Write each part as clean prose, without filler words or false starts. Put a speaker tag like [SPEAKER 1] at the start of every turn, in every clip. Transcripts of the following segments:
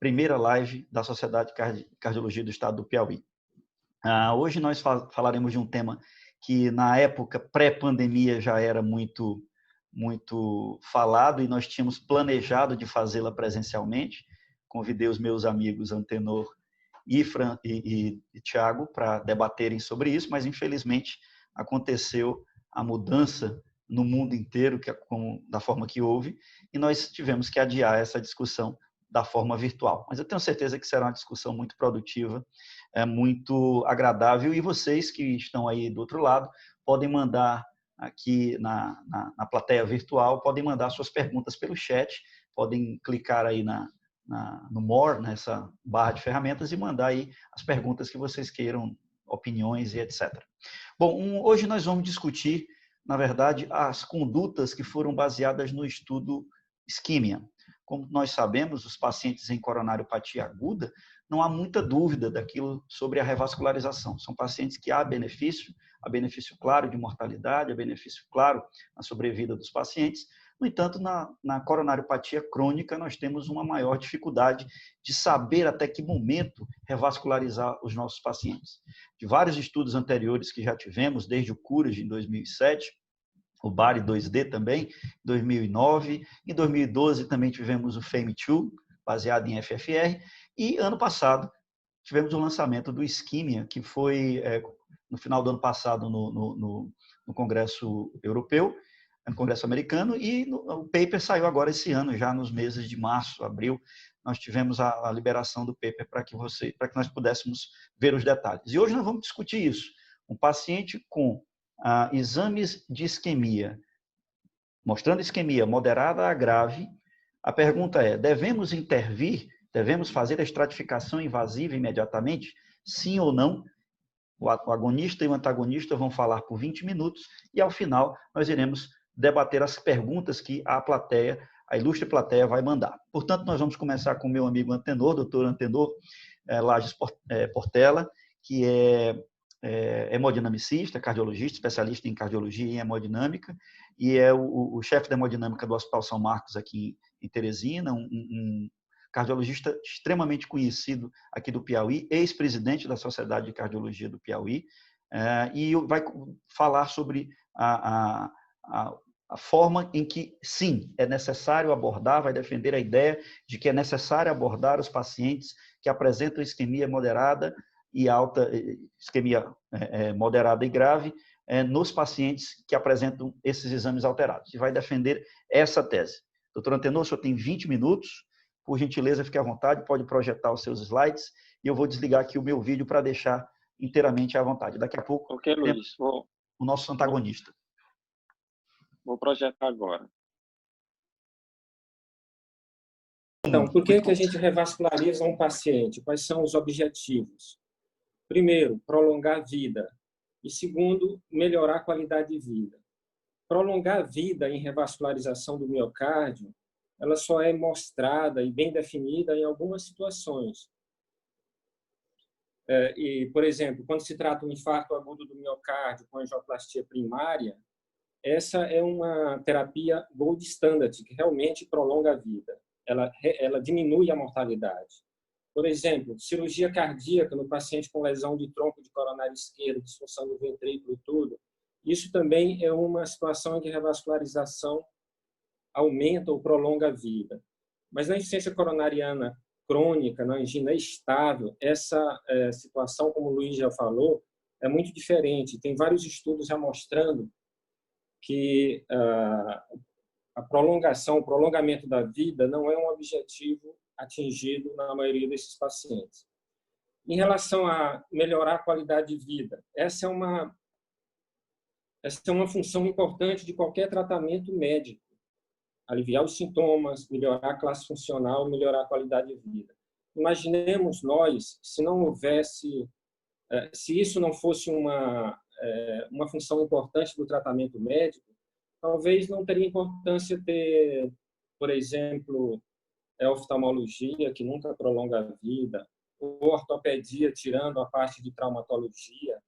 [SPEAKER 1] primeira live da Sociedade de Cardiologia do Estado do Piauí. Hoje nós falaremos de um tema que na época pré-pandemia já era muito falado e nós tínhamos planejado de fazê-la presencialmente. Convidei os meus amigos Antenor, Ifran e Tiago para debaterem sobre isso, mas infelizmente aconteceu a mudança no mundo inteiro, da forma que houve, e nós tivemos que adiar essa discussão da forma virtual. Mas eu tenho certeza que será uma discussão muito produtiva, muito agradável, e vocês que estão aí do outro lado podem mandar aqui na plateia virtual, podem mandar suas perguntas pelo chat, podem clicar aí no More, nessa barra de ferramentas, e mandar aí as perguntas que vocês queiram, opiniões e etc. Bom, hoje nós vamos discutir, na verdade, as condutas que foram baseadas no estudo Isquemia. Como nós sabemos, os pacientes em coronariopatia aguda, não há muita dúvida daquilo sobre a revascularização. São pacientes que há benefício claro de mortalidade, há benefício claro na sobrevida dos pacientes. No entanto, na coronariopatia crônica, nós temos uma maior dificuldade de saber até que momento revascularizar os nossos pacientes. De vários estudos anteriores que já tivemos, desde o COURAGE em 2007, o BARI 2D também, em 2009, em 2012 também tivemos o FAME2, baseado em FFR, e ano passado tivemos o lançamento do Isquemia, que foi no final do ano passado no Congresso Europeu, no Congresso Americano, e o paper saiu agora esse ano, já nos meses de março, abril, nós tivemos a liberação do paper para que nós pudéssemos ver os detalhes. E hoje nós vamos discutir isso. Um paciente com exames de isquemia, mostrando isquemia moderada a grave, a pergunta é, devemos intervir? Devemos fazer a estratificação invasiva imediatamente? Sim ou não? O agonista e o antagonista vão falar por 20 minutos e, ao final, nós iremos debater as perguntas que a ilustre plateia vai mandar. Portanto, nós vamos começar com o meu amigo Antenor, doutor Antenor Lages Portela, que é hemodinamicista, cardiologista, especialista em cardiologia e hemodinâmica, e é o chefe da hemodinâmica do Hospital São Marcos, aqui em Teresina, um cardiologista extremamente conhecido aqui do Piauí, ex-presidente da Sociedade de Cardiologia do Piauí, e vai falar sobre a forma em que, sim, é necessário abordar, vai defender a ideia de que é necessário abordar os pacientes que apresentam isquemia moderada e alta, isquemia moderada e grave, nos pacientes que apresentam esses exames alterados. E vai defender essa tese. Doutor Antenor, o senhor tem 20 minutos. Por gentileza, fique à vontade, pode projetar os seus slides e eu vou desligar aqui o meu vídeo para deixar inteiramente à vontade. Daqui a pouco,
[SPEAKER 2] Ok, Luiz,
[SPEAKER 1] o nosso antagonista.
[SPEAKER 2] Vou projetar agora.
[SPEAKER 3] Então, por que a gente revasculariza um paciente? Quais são os objetivos? Primeiro, prolongar a vida. E segundo, melhorar a qualidade de vida. Prolongar a vida em revascularização do miocárdio, ela só é mostrada e bem definida em algumas situações. Por exemplo, quando se trata de um infarto agudo do miocárdio com angioplastia primária, essa é uma terapia gold standard, que realmente prolonga a vida. Ela diminui a mortalidade. Por exemplo, cirurgia cardíaca no paciente com lesão de tronco de coronária esquerda, disfunção do ventrículo e tudo. Isso também é uma situação em que a revascularização aumenta ou prolonga a vida. Mas na insuficiência coronariana crônica, na angina estável, essa situação, como o Luiz já falou, é muito diferente. Tem vários estudos já mostrando que a prolongação, o prolongamento da vida não é um objetivo atingido na maioria desses pacientes. Em relação a melhorar a qualidade de vida, essa é uma função importante de qualquer tratamento médico. Aliviar os sintomas, melhorar a classe funcional, melhorar a qualidade de vida. Imaginemos nós, se isso não fosse uma função importante do tratamento médico, talvez não teria importância ter, por exemplo, oftalmologia, que nunca prolonga a vida, ou ortopedia, tirando a parte de traumatologia,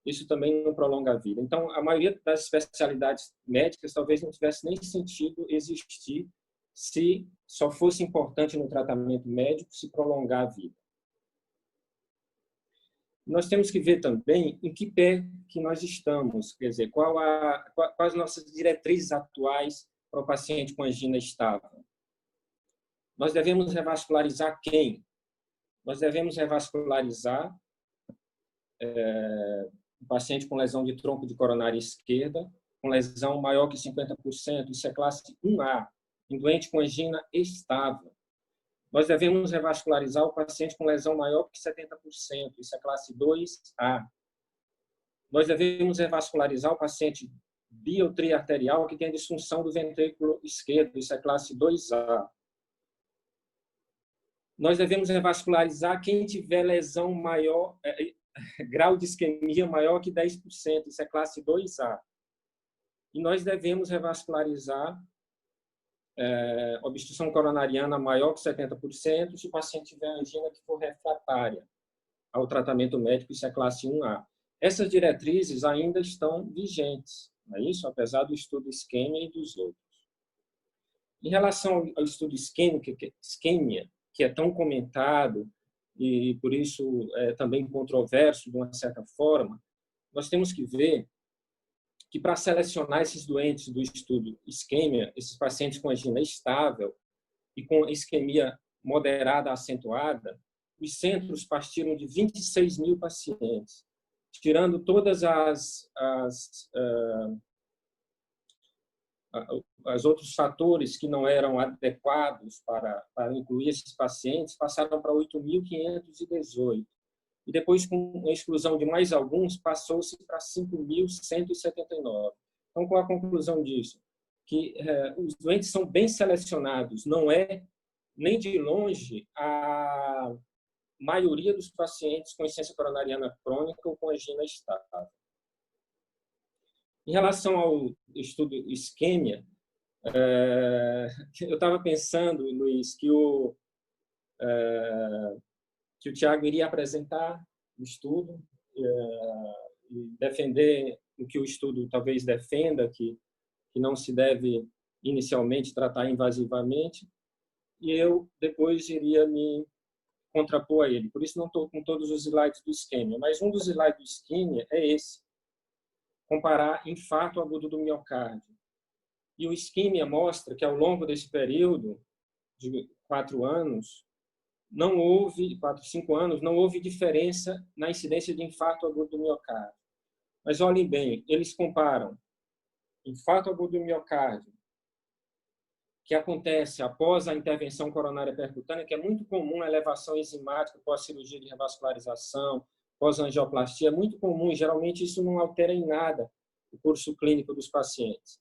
[SPEAKER 3] isso também não prolonga a vida. Então, a maioria das especialidades médicas talvez não tivesse nem sentido existir se só fosse importante no tratamento médico se prolongar a vida. Nós temos que ver também em que pé que nós estamos, quer dizer, quais as nossas diretrizes atuais para o paciente com angina estável. Nós devemos revascularizar quem? Nós devemos revascularizar o paciente com lesão de tronco de coronária esquerda, com lesão maior que 50%, isso é classe 1A, em doente com angina estável. Nós devemos revascularizar o paciente com lesão maior que 70%, isso é classe 2A. Nós devemos revascularizar o paciente biotriarterial que tem disfunção do ventrículo esquerdo, isso é classe 2A. Nós devemos revascularizar quem tiver lesão maior, grau de isquemia maior que 10%, isso é classe 2A. E nós devemos revascularizar obstrução coronariana maior que 70% se o paciente tiver angina que for refratária ao tratamento médico, isso é classe 1A. Essas diretrizes ainda estão vigentes, não é isso? Apesar do estudo isquemia e dos outros. Em relação ao estudo isquemia, que é tão comentado e, por isso, é também controverso, de uma certa forma, nós temos que ver que, para selecionar esses doentes do estudo isquemia, esses pacientes com angina estável e com isquemia moderada acentuada, os centros partiram de 26 mil pacientes, tirando todas os outros fatores que não eram adequados para incluir esses pacientes, passaram para 8.518. E depois, com a exclusão de mais alguns, passou-se para 5.179. Então, qual a conclusão disso? Que os doentes são bem selecionados, não é nem de longe a maioria dos pacientes com insuficiência coronariana crônica ou com angina estável. Em relação ao estudo isquemia, eu estava pensando, Luiz, que o Tiago iria apresentar o estudo e defender o que o estudo talvez defenda, que não se deve inicialmente tratar invasivamente, e eu depois iria me contrapor a ele. Por isso não estou com todos os slides do isquemia, mas um dos slides do isquemia é esse: comparar infarto agudo do miocárdio. E o isquemia mostra que, ao longo desse período de 4 anos, 5 anos, não houve diferença na incidência de infarto agudo do miocárdio. Mas olhem bem, eles comparam infarto agudo do miocárdio, que acontece após a intervenção coronária percutânea, que é muito comum a elevação enzimática pós-cirurgia de revascularização, pós-angioplastia, é muito comum, e geralmente isso não altera em nada o curso clínico dos pacientes.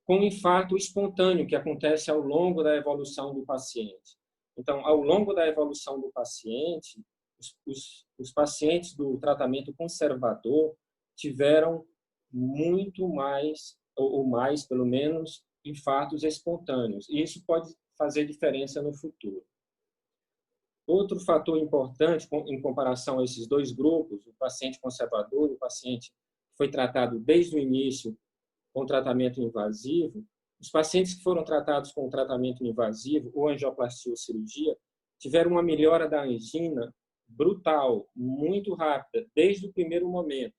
[SPEAKER 3] Com o infarto espontâneo, que acontece ao longo da evolução do paciente. Então, ao longo da evolução do paciente, os pacientes do tratamento conservador tiveram muito mais, ou mais, pelo menos, infartos espontâneos. E isso pode fazer diferença no futuro. Outro fator importante, em comparação a esses dois grupos, o paciente conservador e o paciente que foi tratado desde o início com tratamento invasivo, os pacientes que foram tratados com tratamento invasivo, ou angioplastia ou cirurgia, tiveram uma melhora da angina brutal, muito rápida, desde o primeiro momento.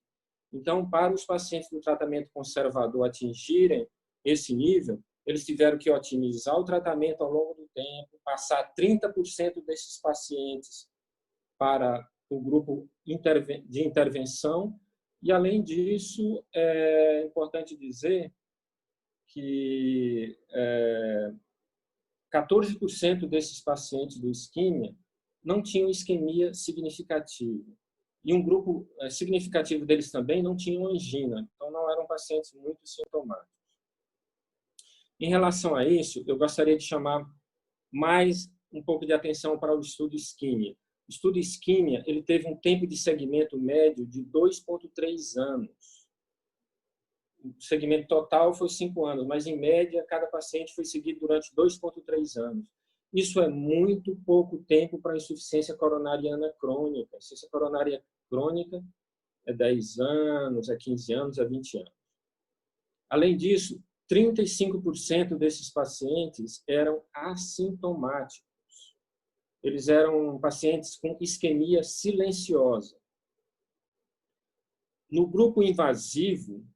[SPEAKER 3] Então, para os pacientes do tratamento conservador atingirem esse nível, eles tiveram que otimizar o tratamento ao longo do tempo, passar 30% desses pacientes para o grupo de intervenção. E, além disso, é importante dizer que 14% desses pacientes do isquemia não tinham isquemia significativa. E um grupo significativo deles também não tinham angina. Então, não eram pacientes muito sintomáticos. Em relação a isso, eu gostaria de chamar mais um pouco de atenção para o estudo isquemia. O estudo isquemia, ele teve um tempo de segmento médio de 2,3 anos. O segmento total foi 5 anos, mas, em média, cada paciente foi seguido durante 2,3 anos. Isso é muito pouco tempo para insuficiência coronariana crônica. Insuficiência coronária crônica é 10 anos, é 15 anos, é 20 anos. Além disso, 35% desses pacientes eram assintomáticos. Eles eram pacientes com isquemia silenciosa. No grupo invasivo,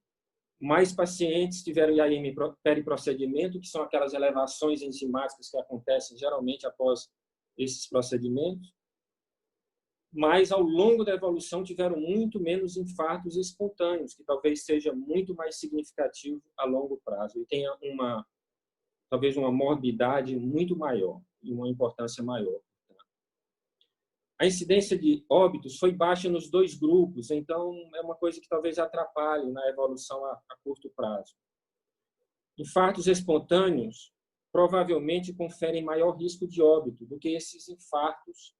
[SPEAKER 3] mais pacientes tiveram IAM periprocedimento, que são aquelas elevações enzimáticas que acontecem geralmente após esses procedimentos, mas ao longo da evolução tiveram muito menos infartos espontâneos, que talvez seja muito mais significativo a longo prazo e tenha talvez uma morbidade muito maior e uma importância maior. A incidência de óbitos foi baixa nos dois grupos, então é uma coisa que talvez atrapalhe na evolução a curto prazo. Infartos espontâneos provavelmente conferem maior risco de óbito do que esses infartos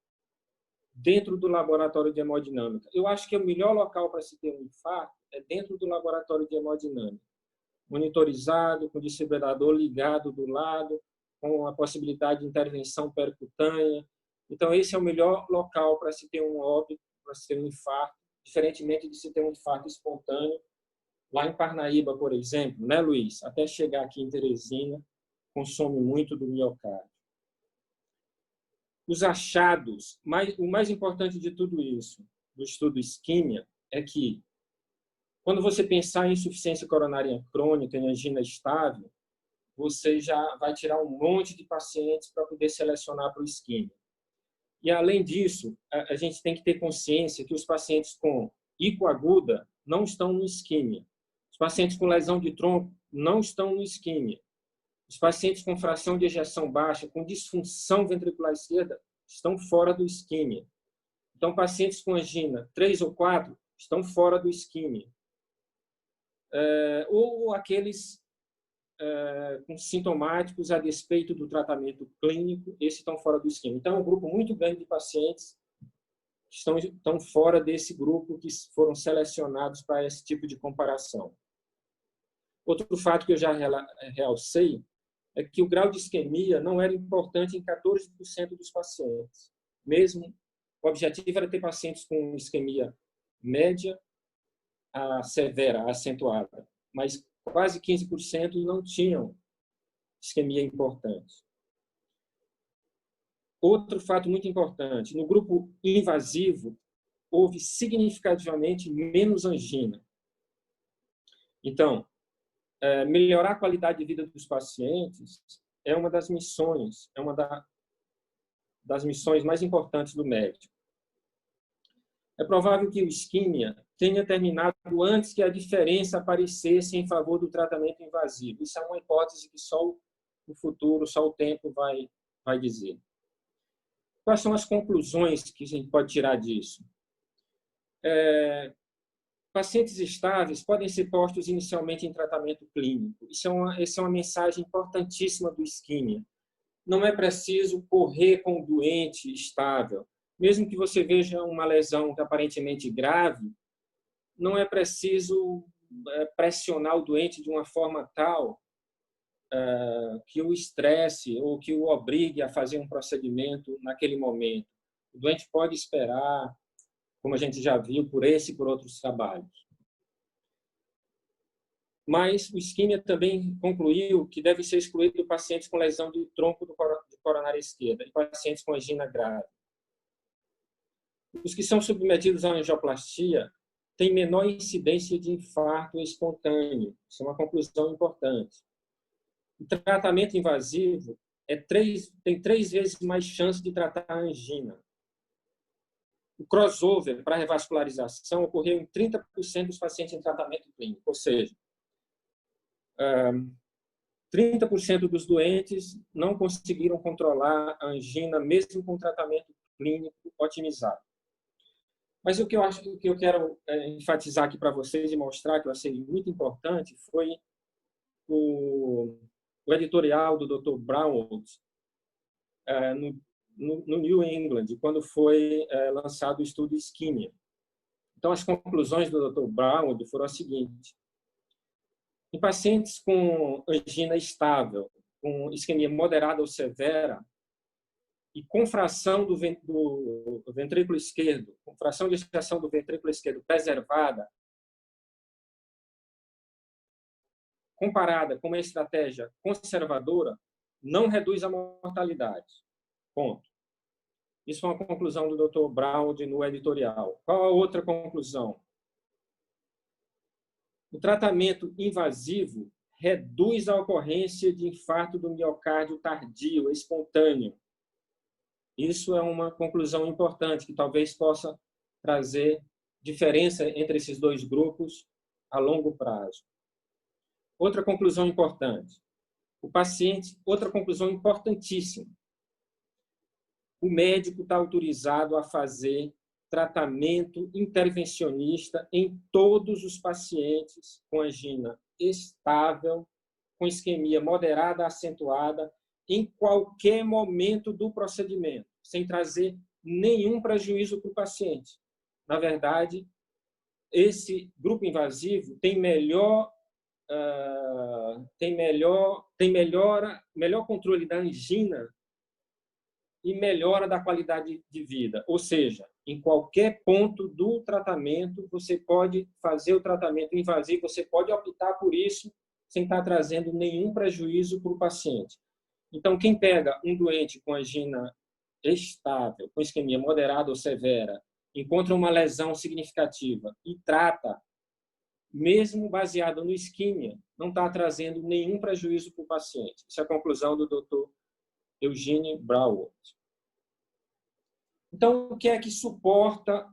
[SPEAKER 3] dentro do laboratório de hemodinâmica. Eu acho que o melhor local para se ter um infarto é dentro do laboratório de hemodinâmica, monitorizado, com o desfibrilador ligado do lado, com a possibilidade de intervenção percutânea. Então, esse é o melhor local para se ter um óbito, para se ter um infarto, diferentemente de se ter um infarto espontâneo lá em Parnaíba, por exemplo, né, Luiz? Até chegar aqui em Teresina, consome muito do miocárdio. Os achados, o mais importante de tudo isso, do estudo isquímia, é que, quando você pensar em insuficiência coronária crônica, em angina estável, você já vai tirar um monte de pacientes para poder selecionar para o isquímia. E, além disso, a gente tem que ter consciência que os pacientes com hipoaguda não estão no isquímia. Os pacientes com lesão de tronco não estão no isquímia. Os pacientes com fração de ejeção baixa, com disfunção ventricular esquerda, estão fora do isquímia. Então, pacientes com angina 3 ou 4 estão fora do isquímia. Ou aqueles com sintomáticos a despeito do tratamento clínico, esses estão fora do isquímia. Então, é um grupo muito grande de pacientes que estão fora desse grupo que foram selecionados para esse tipo de comparação. Outro fato que eu já realcei é que o grau de isquemia não era importante em 14% dos pacientes. Mesmo, o objetivo era ter pacientes com isquemia média a severa, a acentuada, mas quase 15% não tinham isquemia importante. Outro fato muito importante, no grupo invasivo, houve significativamente menos angina. Então, melhorar a qualidade de vida dos pacientes é uma das missões, das missões mais importantes do médico. É provável que o isquímia tenha terminado antes que a diferença aparecesse em favor do tratamento invasivo. Isso é uma hipótese que só o futuro, só o tempo vai dizer. Quais são as conclusões que a gente pode tirar disso? Pacientes estáveis podem ser postos inicialmente em tratamento clínico. Essa é uma mensagem importantíssima do isquímia. Não é preciso correr com o doente estável. Mesmo que você veja uma lesão aparentemente grave, não é preciso pressionar o doente de uma forma tal que o estresse ou que o obrigue a fazer um procedimento naquele momento. O doente pode esperar, como a gente já viu, por esse e por outros trabalhos. Mas o isquímia também concluiu que deve ser excluído pacientes com lesão do tronco de coronária esquerda e pacientes com angina grave. Os que são submetidos à angioplastia têm menor incidência de infarto espontâneo. Isso é uma conclusão importante. O tratamento invasivo tem 3 vezes mais chance de tratar a angina. O crossover para revascularização ocorreu em 30% dos pacientes em tratamento clínico, ou seja, 30% dos doentes não conseguiram controlar a angina mesmo com tratamento clínico otimizado. Mas o que eu quero enfatizar aqui para vocês e mostrar que eu achei muito importante foi o editorial do Dr. Brownwood no New England, quando foi lançado o estudo isquímia. Então, as conclusões do Dr. Brownwood foram as seguintes. Em pacientes com angina estável, com isquemia moderada ou severa, e com fração do ventrículo esquerdo, com fração de ejeção do ventrículo esquerdo preservada, comparada com uma estratégia conservadora, não reduz a mortalidade. Ponto. Isso foi uma conclusão do Dr. Braud no editorial. Qual a outra conclusão? O tratamento invasivo reduz a ocorrência de infarto do miocárdio tardio, espontâneo. Isso é uma conclusão importante, que talvez possa trazer diferença entre esses dois grupos a longo prazo. Outra conclusão importante. Outra conclusão importantíssima. O médico está autorizado a fazer tratamento intervencionista em todos os pacientes com angina estável, com isquemia moderada acentuada, em qualquer momento do procedimento, sem trazer nenhum prejuízo para o paciente. Na verdade, esse grupo invasivo tem melhor controle da angina e melhora da qualidade de vida. Ou seja, em qualquer ponto do tratamento, você pode fazer o tratamento invasivo, você pode optar por isso sem estar trazendo nenhum prejuízo para o paciente. Então, quem pega um doente com angina estável, com isquemia moderada ou severa, encontra uma lesão significativa e trata, mesmo baseado no isquemia, não está trazendo nenhum prejuízo para o paciente. Essa é a conclusão do Dr. Eugene Braud. Então, o que é que suporta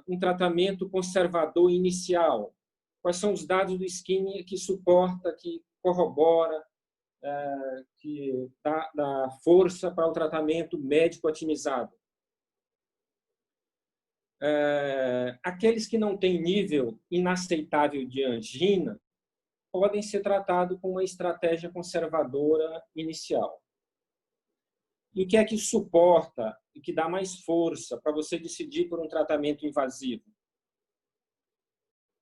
[SPEAKER 3] um tratamento conservador inicial? Quais são os dados do isquemia que suporta, que corrobora, que dá força para o tratamento médico otimizado? Aqueles que não têm nível inaceitável de angina podem ser tratados com uma estratégia conservadora inicial. E o que é que suporta e que dá mais força para você decidir por um tratamento invasivo?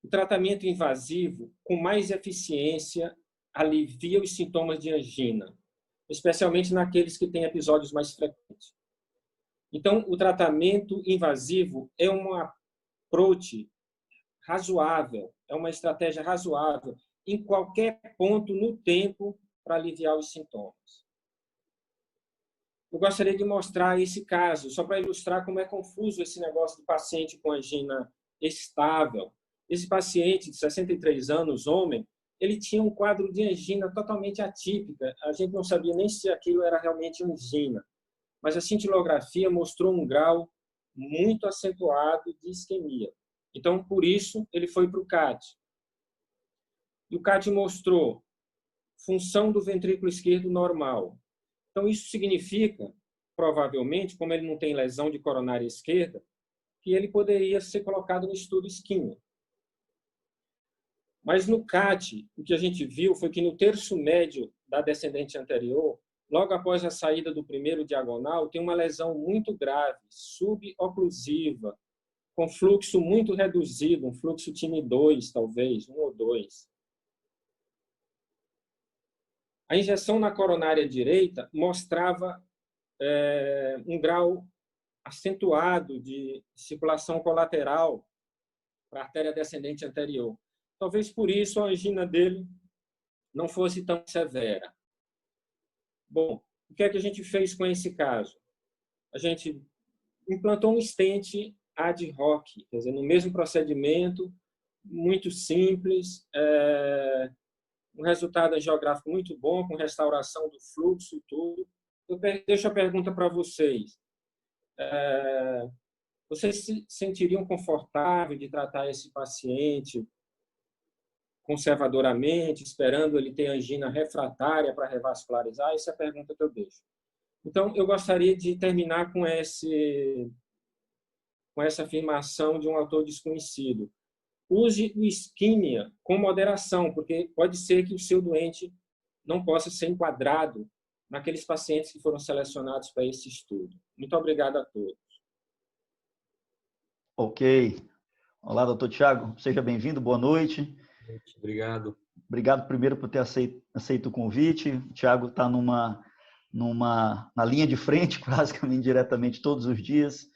[SPEAKER 3] O tratamento invasivo, com mais eficiência, alivia os sintomas de angina, especialmente naqueles que têm episódios mais frequentes. Então, o tratamento invasivo é um approach razoável, é uma estratégia razoável em qualquer ponto no tempo para aliviar os sintomas. Eu gostaria de mostrar esse caso, só para ilustrar como é confuso esse negócio de paciente com angina estável. Esse paciente de 63 anos, homem, ele tinha um quadro de angina totalmente atípica. A gente não sabia nem se aquilo era realmente angina. Mas a cintilografia mostrou um grau muito acentuado de isquemia. Então, por isso, ele foi para o CAT. E o CAT mostrou função do ventrículo esquerdo normal. Então, isso significa, provavelmente, como ele não tem lesão de coronária esquerda, que ele poderia ser colocado no estudo isquemia. Mas no CAT, o que a gente viu foi que no terço médio da descendente anterior, logo após a saída do primeiro diagonal, tem uma lesão muito grave, suboclusiva, com fluxo muito reduzido, um fluxo time 2, talvez, 1 ou 2. A injeção na coronária direita mostrava um grau acentuado de circulação colateral para a artéria descendente anterior. Talvez por isso a angina dele não fosse tão severa. Bom, o que é que a gente fez com esse caso? A gente implantou um stent ad hoc, quer dizer, no mesmo procedimento, muito simples, um resultado geográfico muito bom, com restauração do fluxo e tudo. Eu deixo a pergunta para vocês. Vocês se sentiriam confortáveis de tratar esse paciente conservadoramente, esperando ele ter angina refratária para revascularizar? Essa é a pergunta que eu deixo. Então, eu gostaria de terminar com essa afirmação de um autor desconhecido. Use o isquemia com moderação, porque pode ser que o seu doente não possa ser enquadrado naqueles pacientes que foram selecionados para esse estudo. Muito obrigado a todos.
[SPEAKER 1] Ok. Olá, doutor Tiago. Seja bem-vindo. Boa noite.
[SPEAKER 4] Obrigado.
[SPEAKER 1] Obrigado primeiro por ter aceito o convite. O Tiago está na linha de frente, praticamente diretamente todos os dias.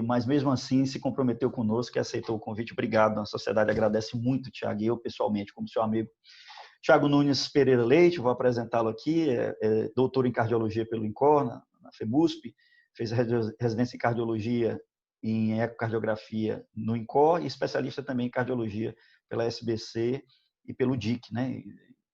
[SPEAKER 1] mas mesmo assim se comprometeu conosco e aceitou o convite. Obrigado, a sociedade agradece muito, Tiago, e eu pessoalmente, como seu amigo. Tiago Nunes Pereira Leite, vou apresentá-lo aqui, doutor em cardiologia pelo INCOR, na FEBUSP, fez a residência em cardiologia em ecocardiografia no INCOR e especialista também em cardiologia pela SBC e pelo DIC, né?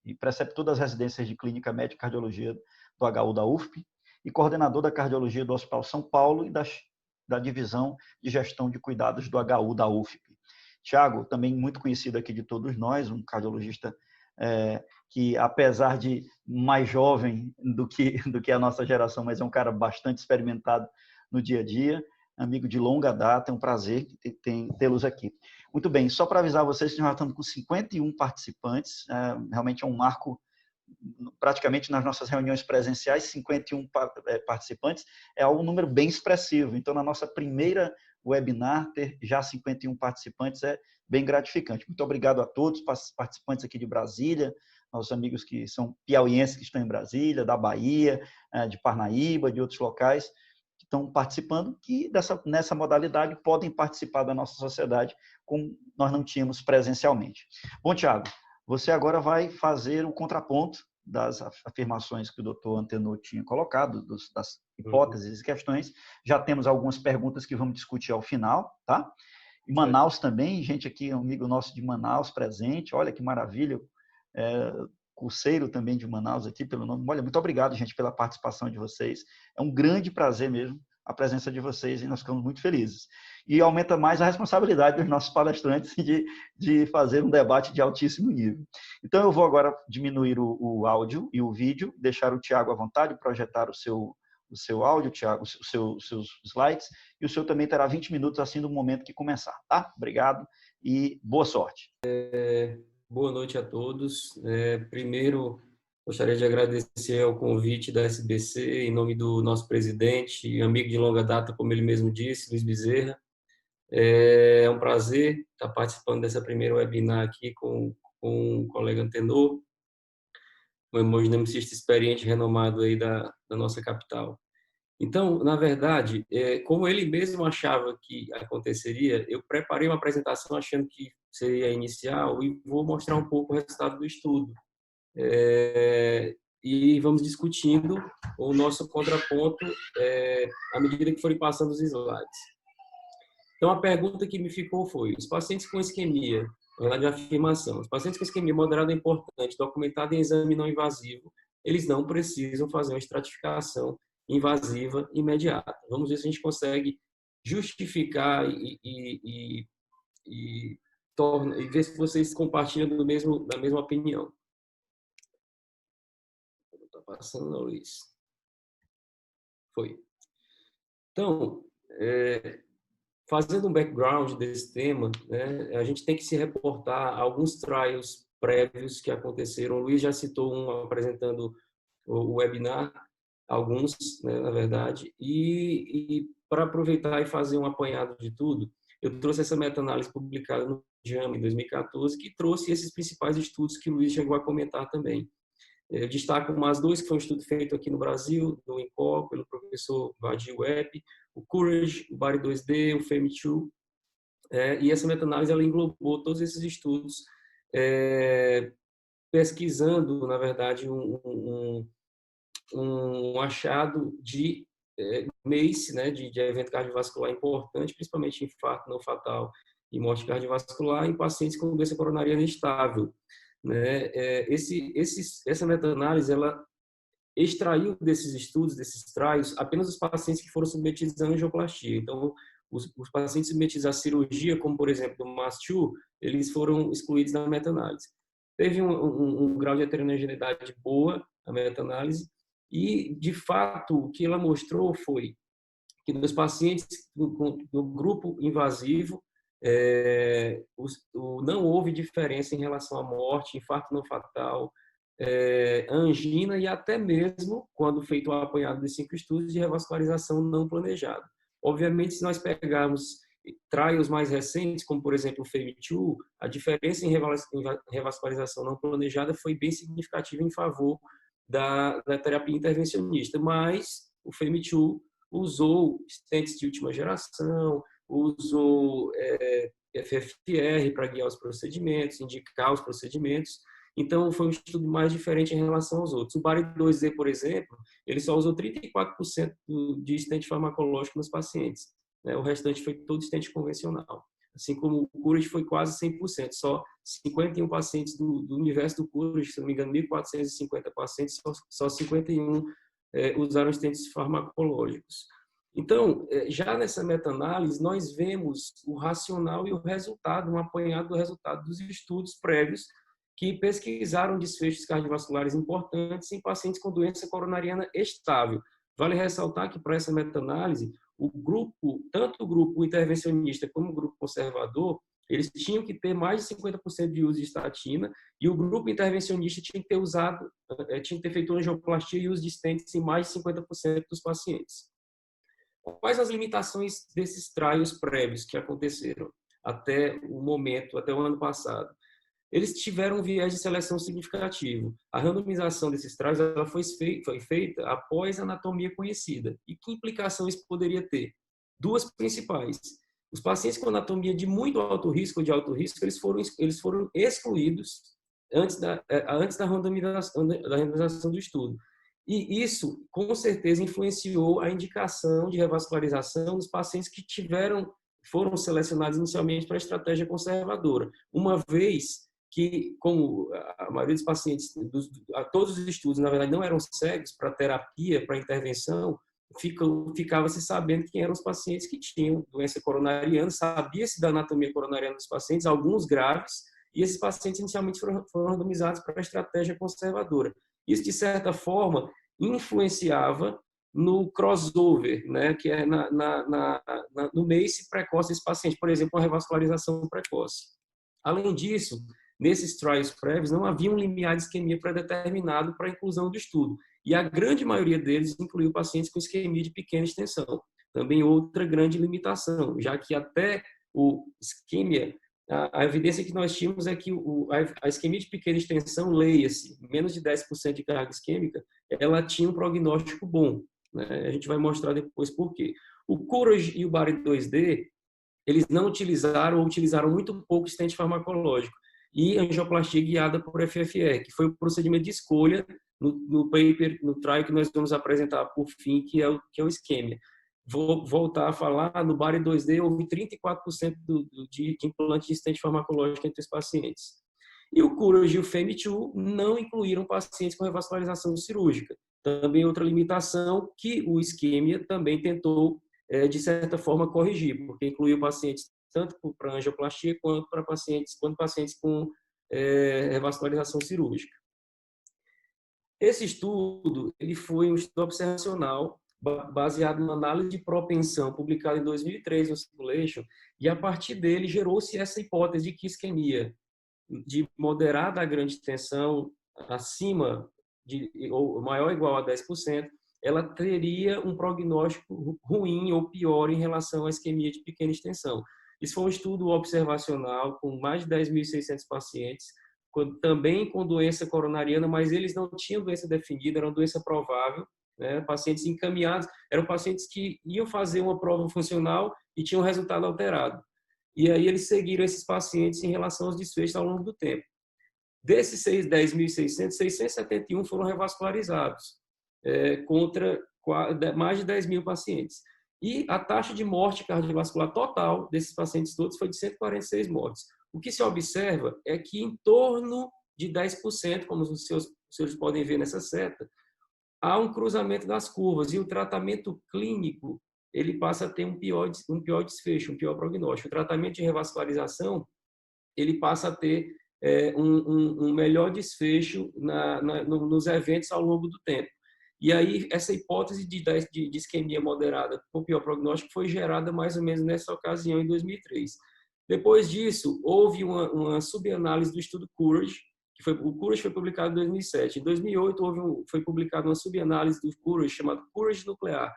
[SPEAKER 1] E preceptor das residências de clínica médica e cardiologia do HU da UFP e coordenador da cardiologia do Hospital São Paulo e da divisão de gestão de cuidados do HU da UFP. Tiago, também muito conhecido aqui de todos nós, um cardiologista que, apesar de mais jovem do que a nossa geração, mas é um cara bastante experimentado no dia a dia, amigo de longa data, é um prazer tê-los aqui. Muito bem, só para avisar vocês que nós estamos com 51 participantes, realmente é um marco, praticamente nas nossas reuniões presenciais, 51 participantes, é um número bem expressivo. Então, na nossa primeira webinar, ter já 51 participantes é bem gratificante. Muito obrigado a todos, participantes aqui de Brasília, nossos amigos que são piauienses que estão em Brasília, da Bahia, de Parnaíba, de outros locais, que estão participando, que nessa modalidade podem participar da nossa sociedade, como nós não tínhamos presencialmente. Bom, Tiago, você agora vai fazer o contraponto das afirmações que o doutor Antenor tinha colocado, das hipóteses e questões. Já temos algumas perguntas que vamos discutir ao final, tá? E Manaus também, gente aqui, um amigo nosso de Manaus presente, olha que maravilha, curseiro também de Manaus aqui pelo nome. Olha, muito obrigado, gente, pela participação de vocês. É um grande prazer mesmo a presença de vocês e nós ficamos muito felizes. E aumenta mais a responsabilidade dos nossos palestrantes de fazer um debate de altíssimo nível. Então, eu vou agora diminuir o áudio e o vídeo, deixar o Tiago à vontade, projetar o seu áudio, Tiago, os seus slides, e o senhor também terá 20 minutos assim no momento que começar, tá? Obrigado e boa sorte.
[SPEAKER 4] Boa noite a todos. Primeiro, gostaria de agradecer ao convite da SBC, em nome do nosso presidente e amigo de longa data, como ele mesmo disse, Luiz Bezerra. É um prazer estar participando dessa primeira webinar aqui com o colega Antenor, um hemodinamicista experiente renomado aí da nossa capital. Então, na verdade, como ele mesmo achava que aconteceria, eu preparei uma apresentação achando que seria inicial e vou mostrar um pouco o resultado do estudo. E vamos discutindo o nosso contraponto à medida que forem passando os slides. Então, a pergunta que me ficou foi: os pacientes com isquemia, na verdade, a afirmação, os pacientes com isquemia moderada importante, documentada em exame não invasivo, eles não precisam fazer uma estratificação invasiva imediata. Vamos ver se a gente consegue justificar e ver se vocês compartilham da mesma opinião. Está passando, não, Luiz? Foi. Então, fazendo um background desse tema, né, a gente tem que se reportar a alguns trials prévios que aconteceram. O Luiz já citou um apresentando o webinar, alguns, né, na verdade, e para aproveitar e fazer um apanhado de tudo, eu trouxe essa meta-análise publicada no JAMA em 2014, que trouxe esses principais estudos que o Luiz chegou a comentar também. Eu destaco mais dois, que foi um estudo feito aqui no Brasil, no INCOR, pelo professor Vadir Webb, o COURAGE, o BARI2D, o FEMI2, e essa meta-análise ela englobou todos esses estudos, pesquisando, na verdade, um achado de MACE, né, de evento cardiovascular importante, principalmente infarto não fatal e morte cardiovascular em pacientes com doença coronariana instável. Né? Essa meta-análise ela extraiu desses estudos, desses trials, apenas os pacientes que foram submetidos a angioplastia. Então, os pacientes submetidos à cirurgia, como por exemplo do MAST-2, eles foram excluídos da meta-análise. Teve um grau de heterogeneidade boa a meta-análise e, de fato, o que ela mostrou foi que nos pacientes do grupo invasivo, não houve diferença em relação à morte, infarto não fatal, angina e até mesmo, quando feito o apanhado de 5 estudos, de revascularização não planejada. Obviamente, se nós pegarmos trials mais recentes, como por exemplo o FEMI2, a diferença em revascularização não planejada foi bem significativa em favor da terapia intervencionista, mas o FEMI2 usou stents de última geração, usou FFR para guiar os procedimentos, indicar os procedimentos. Então, foi um estudo mais diferente em relação aos outros. O BARI-2D, por exemplo, ele só usou 34% de stent farmacológico nos pacientes. Né? O restante foi todo stent convencional. Assim como o Courage foi quase 100%. Só 51 pacientes do universo do Courage, se não me engano, 1.450 pacientes, só 51 usaram stents farmacológicos. Então, já nessa meta-análise, nós vemos o racional e o resultado, um apanhado do resultado dos estudos prévios que pesquisaram desfechos cardiovasculares importantes em pacientes com doença coronariana estável. Vale ressaltar que, para essa meta-análise, tanto o grupo intervencionista como o grupo conservador, eles tinham que ter mais de 50% de uso de estatina, e o grupo intervencionista tinha que ter feito angioplastia e uso de stents em mais de 50% dos pacientes. Quais as limitações desses trials prévios que aconteceram até o momento, até o ano passado? Eles tiveram um viés de seleção significativo. A randomização desses trials foi feita após a anatomia conhecida. E que implicação isso poderia ter? Duas principais. Os pacientes com anatomia de muito alto risco ou de alto risco, eles foram excluídos antes da randomização do estudo. E isso, com certeza, influenciou a indicação de revascularização nos pacientes que foram selecionados inicialmente para a estratégia conservadora. Uma vez que, como a maioria dos pacientes, todos os estudos, na verdade, não eram cegos para terapia, para intervenção, ficava-se sabendo quem eram os pacientes que tinham doença coronariana, sabia-se da anatomia coronariana dos pacientes, alguns graves, e esses pacientes inicialmente foram randomizados para a estratégia conservadora. Isso, de certa forma, influenciava no crossover, né, que é no MACE precoce desse paciente, por exemplo, a revascularização precoce. Além disso, nesses trials prévios, não havia um limiar de isquemia pré-determinado para a inclusão do estudo. E a grande maioria deles incluiu pacientes com isquemia de pequena extensão. Também outra grande limitação, já que até o isquemia, a evidência que nós tínhamos é que a isquemia de pequena extensão, leia-se, menos de 10% de carga isquêmica, ela tinha um prognóstico bom. Né? A gente vai mostrar depois por quê. O Courage e o BARI-2D, eles não utilizaram ou utilizaram muito pouco stent farmacológico e angioplastia guiada por FFR, que foi o procedimento de escolha no paper, no trial que nós vamos apresentar por fim, que é o isquemia. Vou voltar a falar, no BARI-2D houve 34% de implante de stent farmacológico entre os pacientes. E o Courage e o FAME2 não incluíram pacientes com revascularização cirúrgica. Também outra limitação que o isquemia também tentou, de certa forma, corrigir, porque incluiu pacientes tanto para angioplastia quanto pacientes com revascularização cirúrgica. Esse estudo ele foi um estudo observacional baseado numa análise de propensão publicada em 2003 no Circulation, e a partir dele gerou-se essa hipótese de que isquemia de moderada a grande extensão, acima ou maior ou igual a 10%, ela teria um prognóstico ruim ou pior em relação à isquemia de pequena extensão. Isso foi um estudo observacional com mais de 10.600 pacientes, também com doença coronariana, mas eles não tinham doença definida, era uma doença provável, né? Pacientes encaminhados, eram pacientes que iam fazer uma prova funcional e tinham resultado alterado. E aí eles seguiram esses pacientes em relação aos desfechos ao longo do tempo. Desses 10.600, 671 foram revascularizados, contra mais de 10.000 pacientes. E a taxa de morte cardiovascular total desses pacientes todos foi de 146 mortes. O que se observa é que em torno de 10%, como os senhores podem ver nessa seta, há um cruzamento das curvas e o tratamento clínico ele passa a ter um pior desfecho, um pior prognóstico. O tratamento de revascularização ele passa a ter um melhor desfecho nos eventos ao longo do tempo. E aí, essa hipótese de isquemia moderada com pior prognóstico foi gerada mais ou menos nessa ocasião, em 2003. Depois disso, houve uma subanálise do estudo Courage, o Courage foi publicado em 2007. Em 2008, foi publicada uma subanálise do Courage, chamado Courage Nuclear.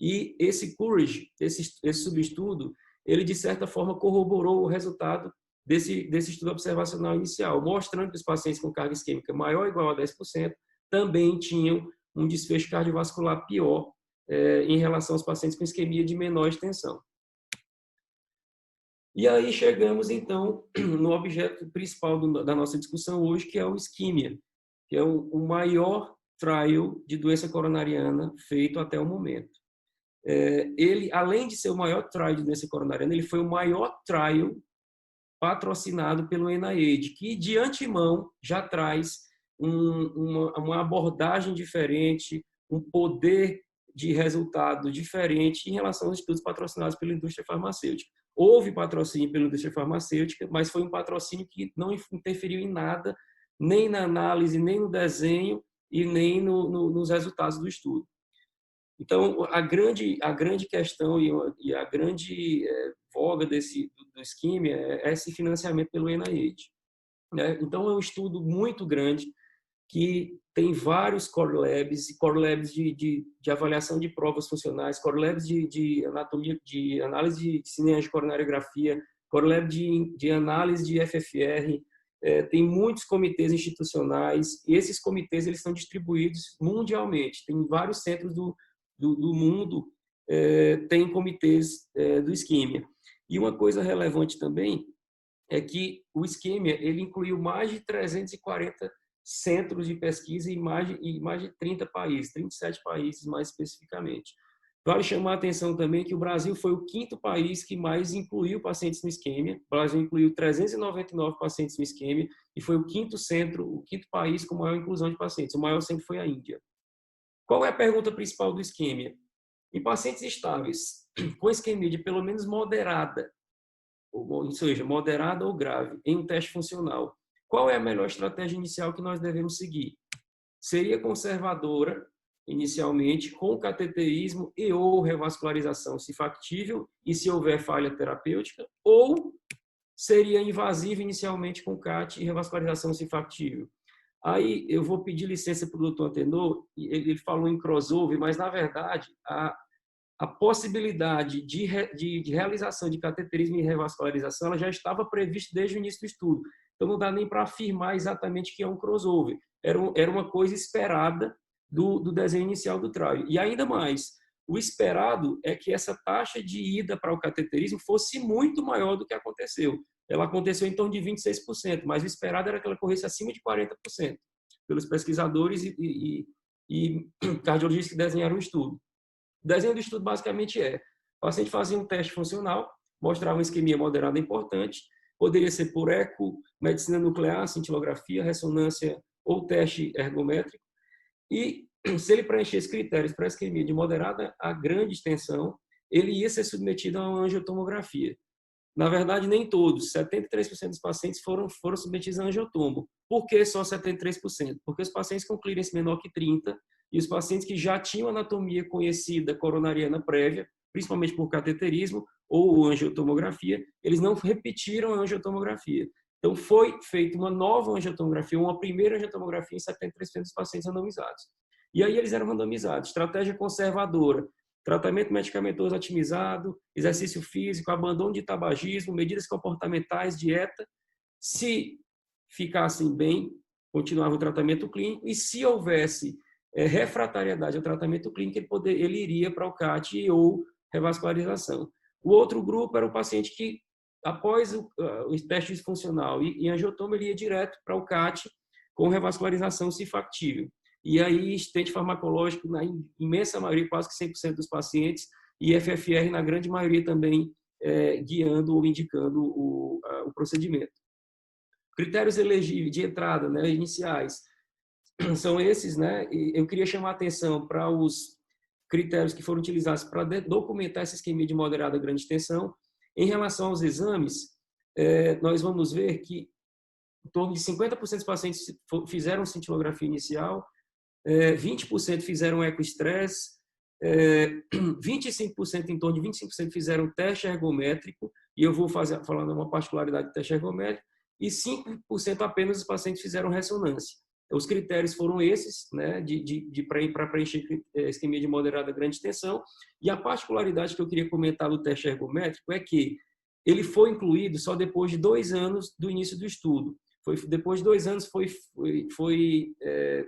[SPEAKER 4] E esse Courage, esse subestudo, ele, de certa forma, corroborou o resultado desse estudo observacional inicial, mostrando que os pacientes com carga isquêmica maior ou igual a 10% também tinham um desfecho cardiovascular pior em relação aos pacientes com isquemia de menor extensão. E aí chegamos, então, no objeto principal da nossa discussão hoje, que é o ISQUIMIA, que é o maior trial de doença coronariana feito até o momento. Ele, além de ser o maior trial de doença coronariana, ele foi o maior trial patrocinado pelo NIH, que de antemão já traz uma abordagem diferente, um poder de resultado diferente em relação aos estudos patrocinados pela indústria farmacêutica. Houve patrocínio pela indústria farmacêutica, mas foi um patrocínio que não interferiu em nada, nem na análise, nem no desenho e nem nos resultados do estudo. Então, a grande questão e a grande voga do ISQUIMIA é esse financiamento pelo NIH. Né? Então, é um estudo muito grande que tem vários core labs de avaliação de provas funcionais, core labs de anatomia, de análise de cinemas de coronariografia, core lab de análise de FFR. Tem muitos comitês institucionais, e esses comitês eles são distribuídos mundialmente. Tem vários centros do mundo, tem comitês do ISQUIMIA. E uma coisa relevante também é que o ISQUIMIA ele incluiu mais de 340 centros de pesquisa em mais de 30 países, 37 países mais especificamente. Vale chamar a atenção também que o Brasil foi o 5º país que mais incluiu pacientes no ISQUIMIA. O Brasil incluiu 399 pacientes no ISQUIMIA e foi o 5º centro, o 5º país com maior inclusão de pacientes. O maior centro foi a Índia. Qual é a pergunta principal do ISQUIMIA? Em pacientes estáveis, com isquemia de pelo menos moderada, ou seja, moderada ou grave, em um teste funcional, qual é a melhor estratégia inicial que nós devemos seguir? Seria conservadora, inicialmente, com cateterismo e ou revascularização, se factível, e se houver falha terapêutica, ou seria invasiva inicialmente com CAT e revascularização, se factível? Aí eu vou pedir licença para o doutor Antenor, ele falou em crossover, mas na verdade a possibilidade de realização de cateterismo e revascularização ela já estava prevista desde o início do estudo. Então não dá nem para afirmar exatamente que é um crossover. Era uma coisa esperada do desenho inicial do trial. E ainda mais, o esperado é que essa taxa de ida para o cateterismo fosse muito maior do que aconteceu. Ela aconteceu em torno de 26%, mas o esperado era que ela corresse acima de 40%, pelos pesquisadores e cardiologistas que desenharam o estudo. O desenho do estudo basicamente o paciente fazia um teste funcional, mostrava uma isquemia moderada importante, poderia ser por eco, medicina nuclear, cintilografia, ressonância ou teste ergométrico, e se ele preenchesse critérios para isquemia de moderada a grande extensão, ele ia ser submetido a uma angiotomografia. Na verdade, nem todos, 73% dos pacientes foram submetidos a angiotomo. Por que só 73%? Porque os pacientes com clearance menor que 30 e os pacientes que já tinham anatomia conhecida coronariana prévia, principalmente por cateterismo ou angiotomografia, eles não repetiram a angiotomografia. Então, foi feita uma nova angiotomografia, uma primeira angiotomografia em 73% dos pacientes randomizados. E aí eles eram randomizados. Estratégia conservadora, tratamento medicamentoso otimizado, exercício físico, abandono de tabagismo, medidas comportamentais, dieta. Se ficassem bem, continuava o tratamento clínico, e se houvesse refratariedade ao tratamento clínico, ele iria para o CAT ou revascularização. O outro grupo era o paciente que, após o teste funcional e angiotomo, ele ia direto para o CAT com revascularização, se factível. E aí, estente farmacológico, na imensa maioria, quase que 100% dos pacientes, e FFR, na grande maioria, também guiando ou indicando o procedimento. Critérios elegíveis de entrada, né, iniciais, são esses, né? Eu queria chamar a atenção para os critérios que foram utilizados para documentar essa isquemia de moderada a grande extensão. Em relação aos exames, nós vamos ver que em torno de 50% dos pacientes fizeram cintilografia inicial, 20% fizeram ecoestresse, 25%, em torno de 25% fizeram teste ergométrico, e eu vou falar uma particularidade do teste ergométrico, e 5% apenas dos pacientes fizeram ressonância. Os critérios foram esses, né, para preencher isquemia de moderada a grande extensão, e a particularidade que eu queria comentar do teste ergométrico é que ele foi incluído só depois de 2 anos do início do estudo. depois de 2 anos, foi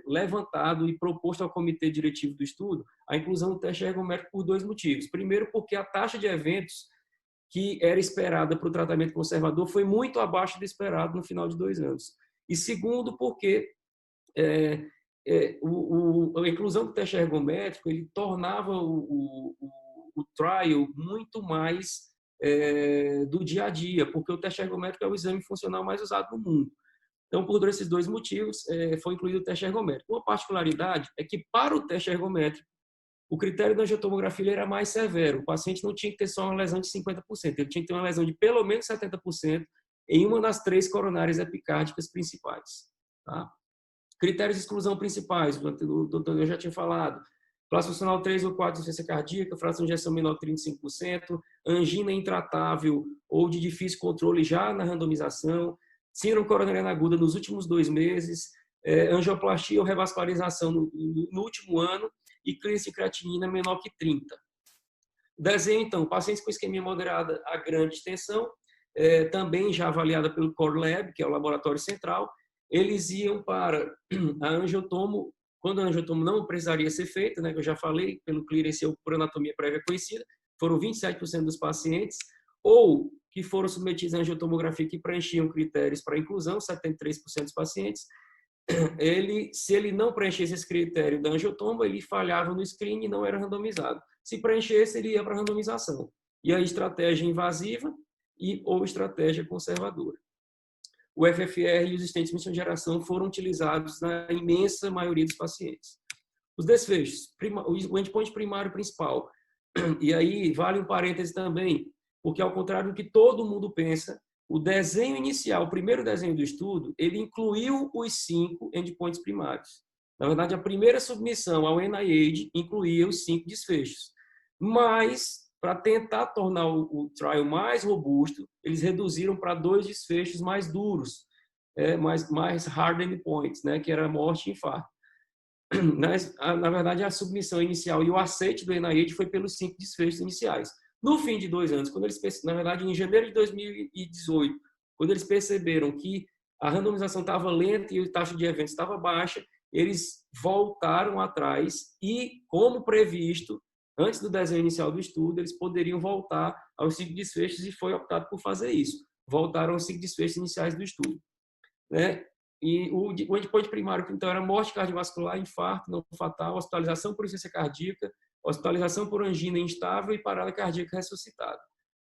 [SPEAKER 4] levantado e proposto ao comitê diretivo do estudo a inclusão do teste ergométrico por 2 motivos. Primeiro, porque a taxa de eventos que era esperada para o tratamento conservador foi muito abaixo do esperado no final de 2 anos. E segundo, porque a inclusão do teste ergométrico ele tornava o trial muito mais do dia a dia, porque o teste ergométrico é o exame funcional mais usado no mundo. Então, por esses 2 motivos, foi incluído o teste ergométrico. Uma particularidade é que, para o teste ergométrico, o critério da angiotomografia era mais severo. O paciente não tinha que ter só uma lesão de 50%, ele tinha que ter uma lesão de pelo menos 70% em uma das 3 coronárias epicárdicas principais. Tá? Critérios de exclusão principais, o doutor já tinha falado. Classe funcional 3 ou 4 de insuficiência cardíaca, fração de ejeção menor de 35%, angina intratável ou de difícil controle já na randomização, síndrome coronariana aguda nos últimos 2 meses, angioplastia ou revascularização no último ano e clínica de creatinina menor que 30. Desenho, então, pacientes com isquemia moderada a grande extensão, também já avaliada pelo Core Lab, que é o laboratório central, eles iam para a angiotomo, quando a angiotomo não precisaria ser feita, né, que eu já falei, pelo clearance ou por anatomia prévia conhecida, foram 27% dos pacientes, ou que foram submetidos à angiotomografia que preenchiam critérios para inclusão, 73% dos pacientes. Se ele não preenchesse esse critério da angiotomo, ele falhava no screening e não era randomizado. Se preenchesse, ele ia para a randomização. E aí, estratégia invasiva ou estratégia conservadora. O FFR e os stents de missão de geração foram utilizados na imensa maioria dos pacientes. Os desfechos, o endpoint primário principal. E aí, vale um parêntese também, porque ao contrário do que todo mundo pensa, o desenho inicial, o primeiro desenho do estudo, ele incluiu os 5 endpoints primários. Na verdade, a primeira submissão ao NIH incluía os 5 desfechos. Mas, para tentar tornar o trial mais robusto, eles reduziram para 2 desfechos mais duros, mais hard endpoints, né, que era morte e infarto. Na verdade, a submissão inicial e o aceite do NIH foi pelos 5 desfechos iniciais. No fim de 2 anos, quando eles, na verdade, em janeiro de 2018, quando eles perceberam que a randomização estava lenta e a taxa de eventos estava baixa, eles voltaram atrás e, como previsto, antes do desenho inicial do estudo, eles poderiam voltar aos 5 desfechos e foi optado por fazer isso. Voltaram aos 5 desfechos iniciais do estudo. Né? E o endpoint primário, então, era morte cardiovascular, infarto não fatal, hospitalização por insuficiência cardíaca, hospitalização por angina instável e parada cardíaca ressuscitada.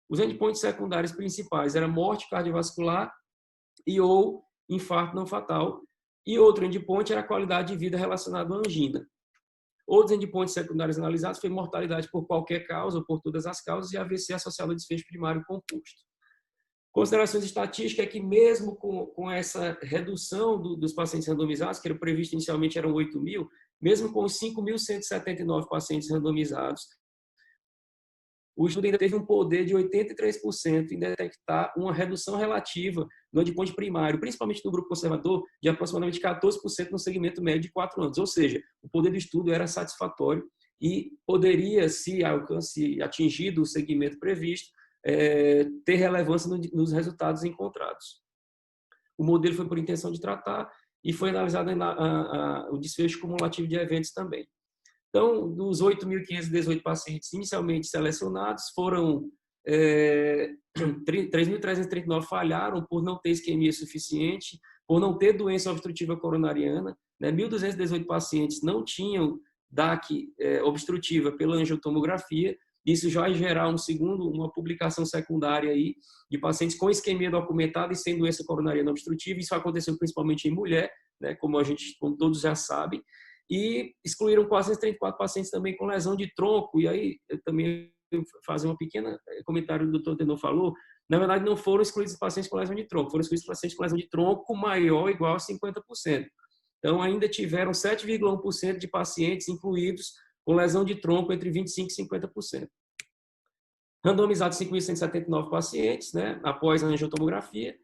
[SPEAKER 4] Os endpoints secundários principais eram morte cardiovascular e ou infarto não fatal. E outro endpoint era a qualidade de vida relacionada à angina. Outros endpoints secundários analisados foi mortalidade por qualquer causa ou por todas as causas e AVC associado ao desfecho primário composto. Considerações estatísticas é que mesmo com essa redução dos pacientes randomizados, que era previsto inicialmente eram 8.000, mesmo com os 5.179 pacientes randomizados, o estudo ainda teve um poder de 83% em detectar uma redução relativa no endpoint primário, principalmente no grupo conservador, de aproximadamente 14% no segmento médio de 4 anos. Ou seja, o poder do estudo era satisfatório e poderia, se atingido o segmento previsto, ter relevância nos resultados encontrados. O modelo foi por intenção de tratar e foi analisado o desfecho cumulativo de eventos também. Então, dos 8.518 pacientes inicialmente selecionados, foram 3.339 falharam por não ter isquemia suficiente, por não ter doença obstrutiva coronariana, né? 1.218 pacientes não tinham DAC obstrutiva pela angiotomografia. Isso já vai gerar uma publicação secundária aí de pacientes com isquemia documentada e sem doença coronariana obstrutiva. Isso aconteceu principalmente em mulher, né, como todos já sabem. E excluíram 434 pacientes também com lesão de tronco. E aí, eu também vou fazer um pequeno comentário do Dr. Tenor falou. Na verdade, não foram excluídos pacientes com lesão de tronco, foram excluídos pacientes com lesão de tronco maior ou igual a 50%. Então, ainda tiveram 7,1% de pacientes incluídos com lesão de tronco entre 25% e 50%. Randomizados 5.179 pacientes, né, após a angiotomografia,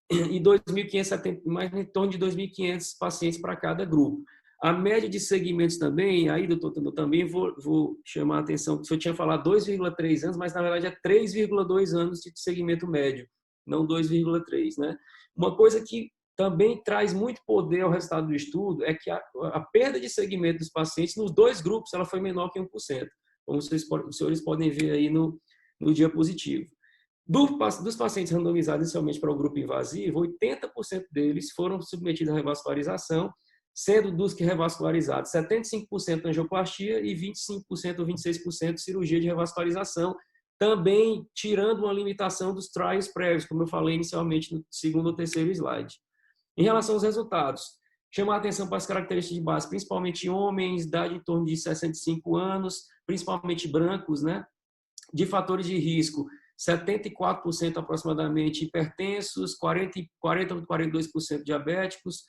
[SPEAKER 4] e 2.570, mais em torno de 2.500 pacientes para cada grupo. A média de segmentos também, aí, doutor, também vou chamar a atenção, que eu tinha falado 2,3 anos, mas na verdade é 3,2 anos de segmento médio, não 2,3, né? Uma coisa que também traz muito poder ao resultado do estudo, é que a perda de segmento dos pacientes nos dois grupos ela foi menor que 1%, como os senhores podem ver aí no diapositivo. Dos pacientes randomizados inicialmente para o grupo invasivo, 80% deles foram submetidos à revascularização, sendo dos que revascularizados 75% angioplastia e 25% ou 26% cirurgia de revascularização, também tirando uma limitação dos trials prévios, como eu falei inicialmente no segundo ou terceiro slide. Em relação aos resultados, chamar a atenção para as características de base, principalmente homens, idade em torno de 65 anos, principalmente brancos, né? De fatores de risco, 74% aproximadamente hipertensos, 40 a 42% diabéticos,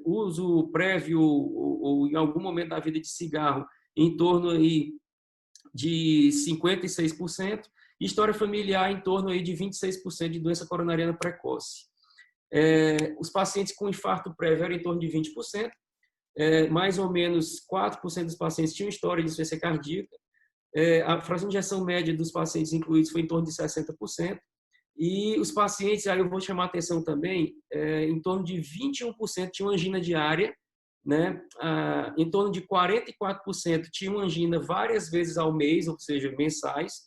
[SPEAKER 4] uso prévio ou em algum momento da vida de cigarro em torno aí de 56%, e história familiar em torno aí de 26% de doença coronariana precoce. Os pacientes com infarto prévio eram em torno de 20%, mais ou menos 4% dos pacientes tinham história de insuficiência cardíaca, a fração de ejeção média dos pacientes incluídos foi em torno de 60%, e os pacientes, aí eu vou chamar a atenção também, em torno de 21% tinham angina diária, né? Em torno de 44% tinham angina várias vezes ao mês, ou seja, mensais,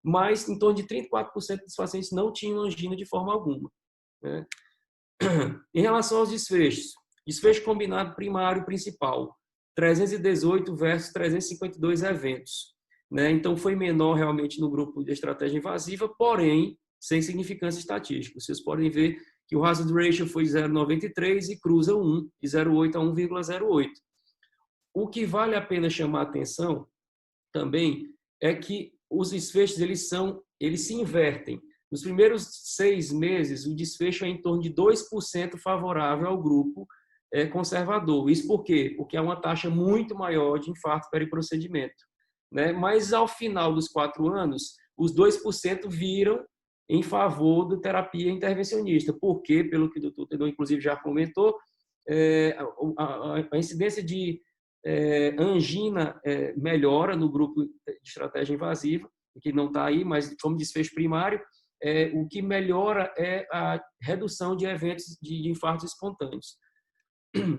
[SPEAKER 4] mas em torno de 34% dos pacientes não tinham angina de forma alguma, né? Em relação aos desfechos, desfecho combinado primário principal, 318 versus 352 eventos, né? Então foi menor realmente no grupo de estratégia invasiva, porém sem significância estatística. Vocês podem ver que o hazard ratio foi 0,93 e cruza 1, de 0,8 a 1,08. O que vale a pena chamar a atenção também é que os desfechos eles se invertem. Nos primeiros 6 meses, o desfecho é em torno de 2% favorável ao grupo conservador. Isso por quê? Porque há uma taxa muito maior de infarto periprocedimento, né? Mas ao final dos 4 anos, os 2% viram em favor da terapia intervencionista, porque, pelo que o doutor Tedor, inclusive, já comentou, a incidência de angina melhora no grupo de estratégia invasiva, que não está aí, mas como desfecho primário, o que melhora é a redução de eventos de infartos espontâneos.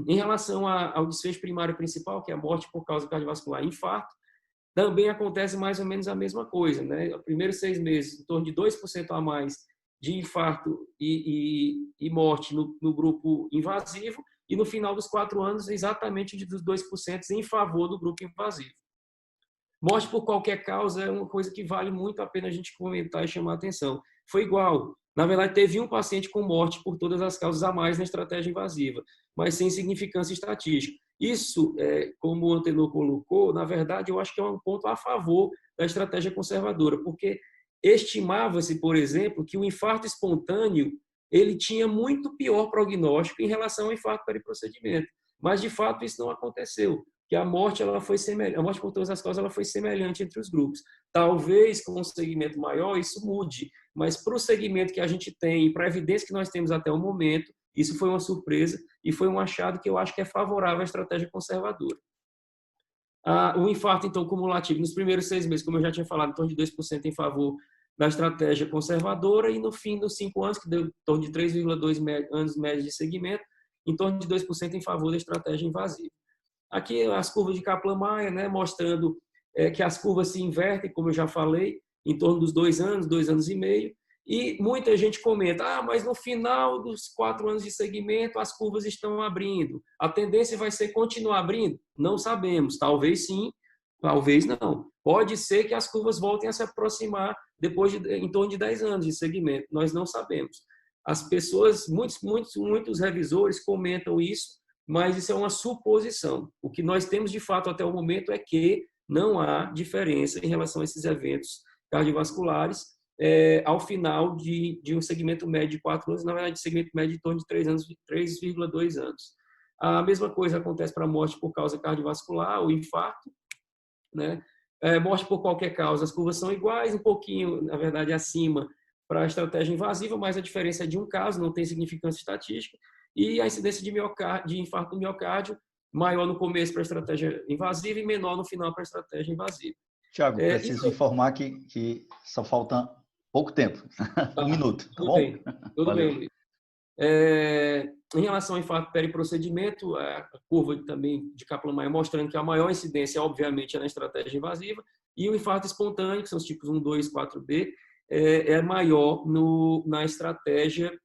[SPEAKER 4] Em relação ao desfecho primário principal, que é a morte por causa cardiovascular e infarto, também acontece mais ou menos a mesma coisa, né? Os primeiros 6 meses, em torno de 2% a mais de infarto e morte no grupo invasivo, e no final dos 4 anos, exatamente dos 2% em favor do grupo invasivo. Morte por qualquer causa é uma coisa que vale muito a pena a gente comentar e chamar a atenção. Foi igual. Na verdade, teve um paciente com morte por todas as causas a mais na estratégia invasiva, mas sem significância estatística. Isso, como o Antenor colocou, na verdade, eu acho que é um ponto a favor da estratégia conservadora, porque estimava-se, por exemplo, que o infarto espontâneo ele tinha muito pior prognóstico em relação ao infarto periprocedimento, mas, de fato, isso não aconteceu, que a morte ela foi semelhante, a morte por todas as causas ela foi semelhante entre os grupos. Talvez com um segmento maior isso mude, mas para o segmento que a gente tem, para a evidência que nós temos até o momento, isso foi uma surpresa e foi um achado que eu acho que é favorável à estratégia conservadora. O infarto, então, cumulativo, nos primeiros 6 meses, como eu já tinha falado, em torno de 2% em favor da estratégia conservadora e no fim dos 5 anos, que deu em torno de 3,2 anos médios de segmento, em torno de 2% em favor da estratégia invasiva. Aqui as curvas de Kaplan-Meier, né, mostrando que as curvas se invertem, como eu já falei, em torno dos 2 anos, 2 anos e meio, e muita gente comenta, mas no final dos 4 anos de segmento as curvas estão abrindo. A tendência vai ser continuar abrindo? Não sabemos. Talvez sim, talvez não. Pode ser que as curvas voltem a se aproximar depois em torno de 10 anos de segmento. Nós não sabemos. As pessoas, muitos revisores comentam isso, mas isso é uma suposição. O que nós temos de fato até o momento é que não há diferença em relação a esses eventos cardiovasculares ao final de um segmento médio de 4 anos, na verdade, segmento médio de torno de 3 anos, 3,2 anos. A mesma coisa acontece para a morte por causa cardiovascular, o infarto, né? Morte por qualquer causa, as curvas são iguais, um pouquinho, na verdade, acima para a estratégia invasiva, mas a diferença é de um caso, não tem significância estatística, e a incidência de infarto do miocárdio maior no começo para a estratégia invasiva e menor no final para a estratégia invasiva.
[SPEAKER 1] Tiago, preciso informar que só falta pouco tempo, 1 minuto, tá bom?
[SPEAKER 4] Tudo bem, Luiz. Em relação ao infarto periprocedimento, a curva também de Kaplan-Meier mostrando que a maior incidência, obviamente, é na estratégia invasiva, e o infarto espontâneo, que são os tipos 1, 2, 4B, é maior na estratégia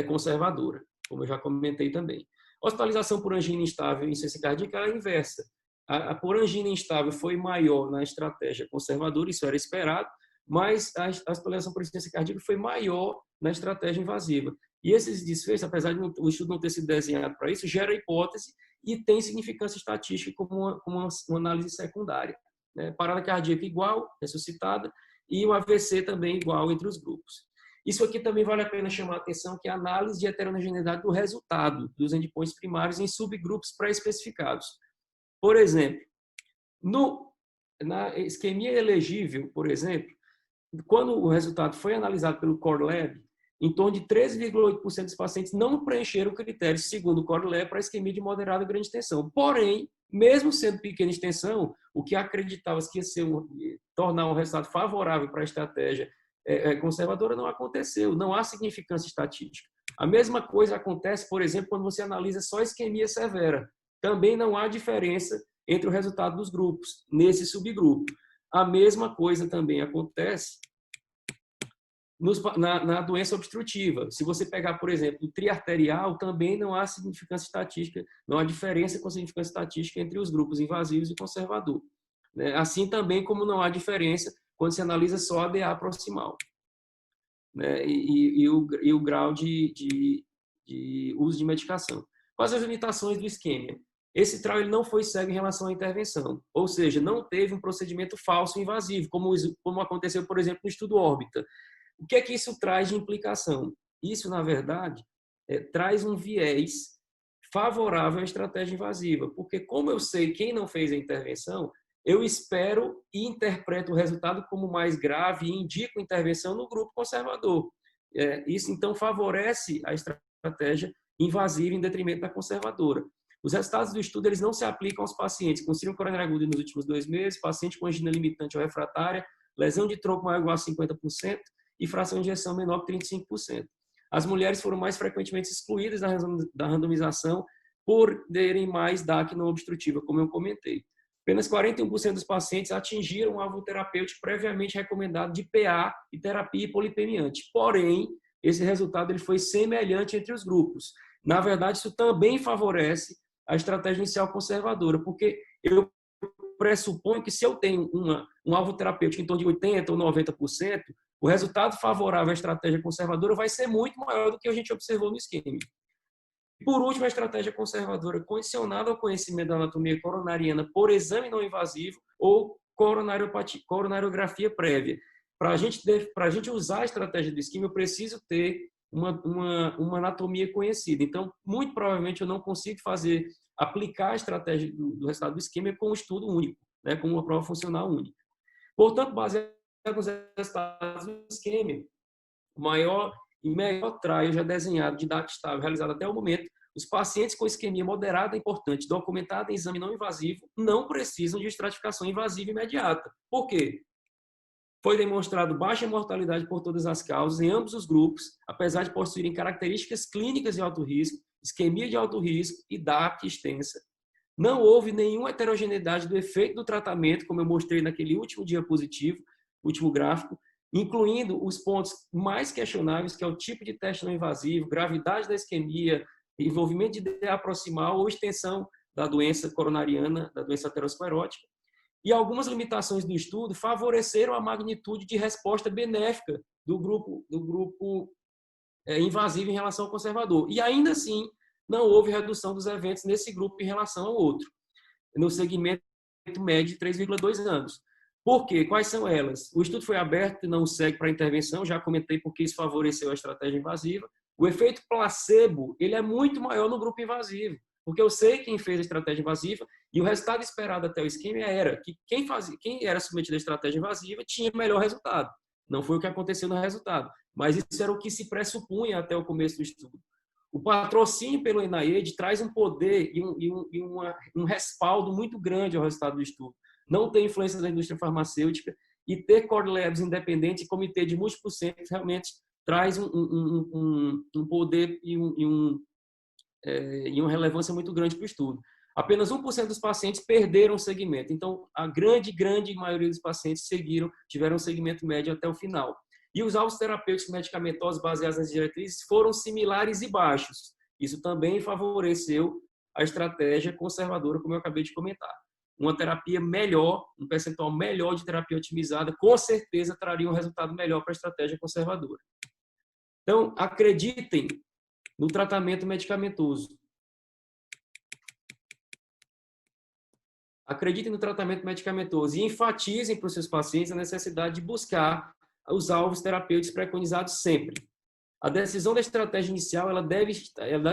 [SPEAKER 4] conservadora, como eu já comentei também. Hospitalização por angina instável em insuficiência cardíaca é a inversa. A por angina instável foi maior na estratégia conservadora, isso era esperado, mas a hospitalização por insuficiência cardíaca foi maior na estratégia invasiva. E esses desfechos, apesar de o estudo não ter sido desenhado para isso, gera hipótese e tem significância estatística como uma análise secundária. Né? Parada cardíaca igual, ressuscitada, e o AVC também igual entre os grupos. Isso aqui também vale a pena chamar a atenção, que é a análise de heterogeneidade do resultado dos endpoints primários em subgrupos pré-especificados. Por exemplo, na isquemia elegível, por exemplo, quando o resultado foi analisado pelo Core Lab, em torno de 13,8% dos pacientes não preencheram critérios segundo o Core Lab para isquemia de moderada e grande extensão. Porém, mesmo sendo pequena extensão, o que acreditava que ia tornar um resultado favorável para a estratégia conservadora não aconteceu, não há significância estatística. A mesma coisa acontece, por exemplo, quando você analisa só isquemia severa. Também não há diferença entre o resultado dos grupos, nesse subgrupo. A mesma coisa também acontece na doença obstrutiva. Se você pegar, por exemplo, o triarterial, também não há significância estatística, não há diferença com significância estatística entre os grupos invasivos e conservador. Assim também como não há diferença quando se analisa só a DA proximal, né? E o grau de uso de medicação. Quais as limitações do isquemia? Esse trial ele não foi cego em relação à intervenção, ou seja, não teve um procedimento falso invasivo, como aconteceu, por exemplo, no estudo órbita. O que é que isso traz de implicação? Isso, na verdade, traz um viés favorável à estratégia invasiva, porque como eu sei quem não fez a intervenção, eu espero e interpreto o resultado como mais grave e indico intervenção no grupo conservador. Isso, então, favorece a estratégia invasiva em detrimento da conservadora. Os resultados do estudo eles não se aplicam aos pacientes com síndrome coronária aguda nos últimos 2 meses, paciente com angina limitante ou refratária, lesão de tronco maior ou igual a 50% e fração de ejeção menor que 35%. As mulheres foram mais frequentemente excluídas da randomização por terem mais DAC não obstrutiva, como eu comentei. Apenas 41% dos pacientes atingiram o alvo terapêutico previamente recomendado de PA e terapia hipolipemiante. Porém, esse resultado ele foi semelhante entre os grupos. Na verdade, isso também favorece a estratégia inicial conservadora, porque eu pressuponho que se eu tenho um alvo terapêutico em torno de 80% ou 90%, o resultado favorável à estratégia conservadora vai ser muito maior do que a gente observou no esquema. Por último, a estratégia conservadora condicionada ao conhecimento da anatomia coronariana por exame não invasivo ou coronariografia prévia. Para a gente usar a estratégia do isquemia, eu preciso ter uma anatomia conhecida. Então, muito provavelmente, eu não consigo aplicar a estratégia do resultado do isquemia com um estudo único, né, com uma prova funcional única. Portanto, baseado nos resultados do isquemia, o maior e melhor trial já desenhado de DAC estável realizado até o momento, os pacientes com isquemia moderada importante documentada em exame não invasivo não precisam de estratificação invasiva imediata. Por quê? Foi demonstrado baixa mortalidade por todas as causas em ambos os grupos, apesar de possuírem características clínicas de alto risco, isquemia de alto risco e DAC extensa. Não houve nenhuma heterogeneidade do efeito do tratamento, como eu mostrei naquele último diapositivo, último gráfico, incluindo os pontos mais questionáveis, que é o tipo de teste não invasivo, gravidade da isquemia, envolvimento de DA proximal ou extensão da doença coronariana, da doença aterosclerótica. E algumas limitações do estudo favoreceram a magnitude de resposta benéfica do grupo invasivo em relação ao conservador. E ainda assim, não houve redução dos eventos nesse grupo em relação ao outro, no segmento médio de 3,2 anos. Por quê? Quais são elas? O estudo foi aberto e não segue para intervenção, já comentei porque isso favoreceu a estratégia invasiva. O efeito placebo ele é muito maior no grupo invasivo, porque eu sei quem fez a estratégia invasiva e o resultado esperado até o esquema era que quem era submetido à estratégia invasiva tinha melhor resultado. Não foi o que aconteceu no resultado, mas isso era o que se pressupunha até o começo do estudo. O patrocínio pelo NIH traz um poder e um respaldo muito grande ao resultado do estudo. Não tem influência da indústria farmacêutica e ter core labs independentes e comitê de múltiplos centros realmente traz um poder e uma relevância muito grande para o estudo. Apenas 1% dos pacientes perderam o segmento. Então, a grande maioria dos pacientes tiveram um segmento médio até o final. E os alvos terapêuticos medicamentosos baseados nas diretrizes foram similares e baixos. Isso também favoreceu a estratégia conservadora, como eu acabei de comentar. Uma terapia melhor, um percentual melhor de terapia otimizada, com certeza traria um resultado melhor para a estratégia conservadora. Então, acreditem no tratamento medicamentoso. Acreditem no tratamento medicamentoso e enfatizem para os seus pacientes a necessidade de buscar os alvos terapêuticos preconizados sempre. A decisão da estratégia inicial ela deve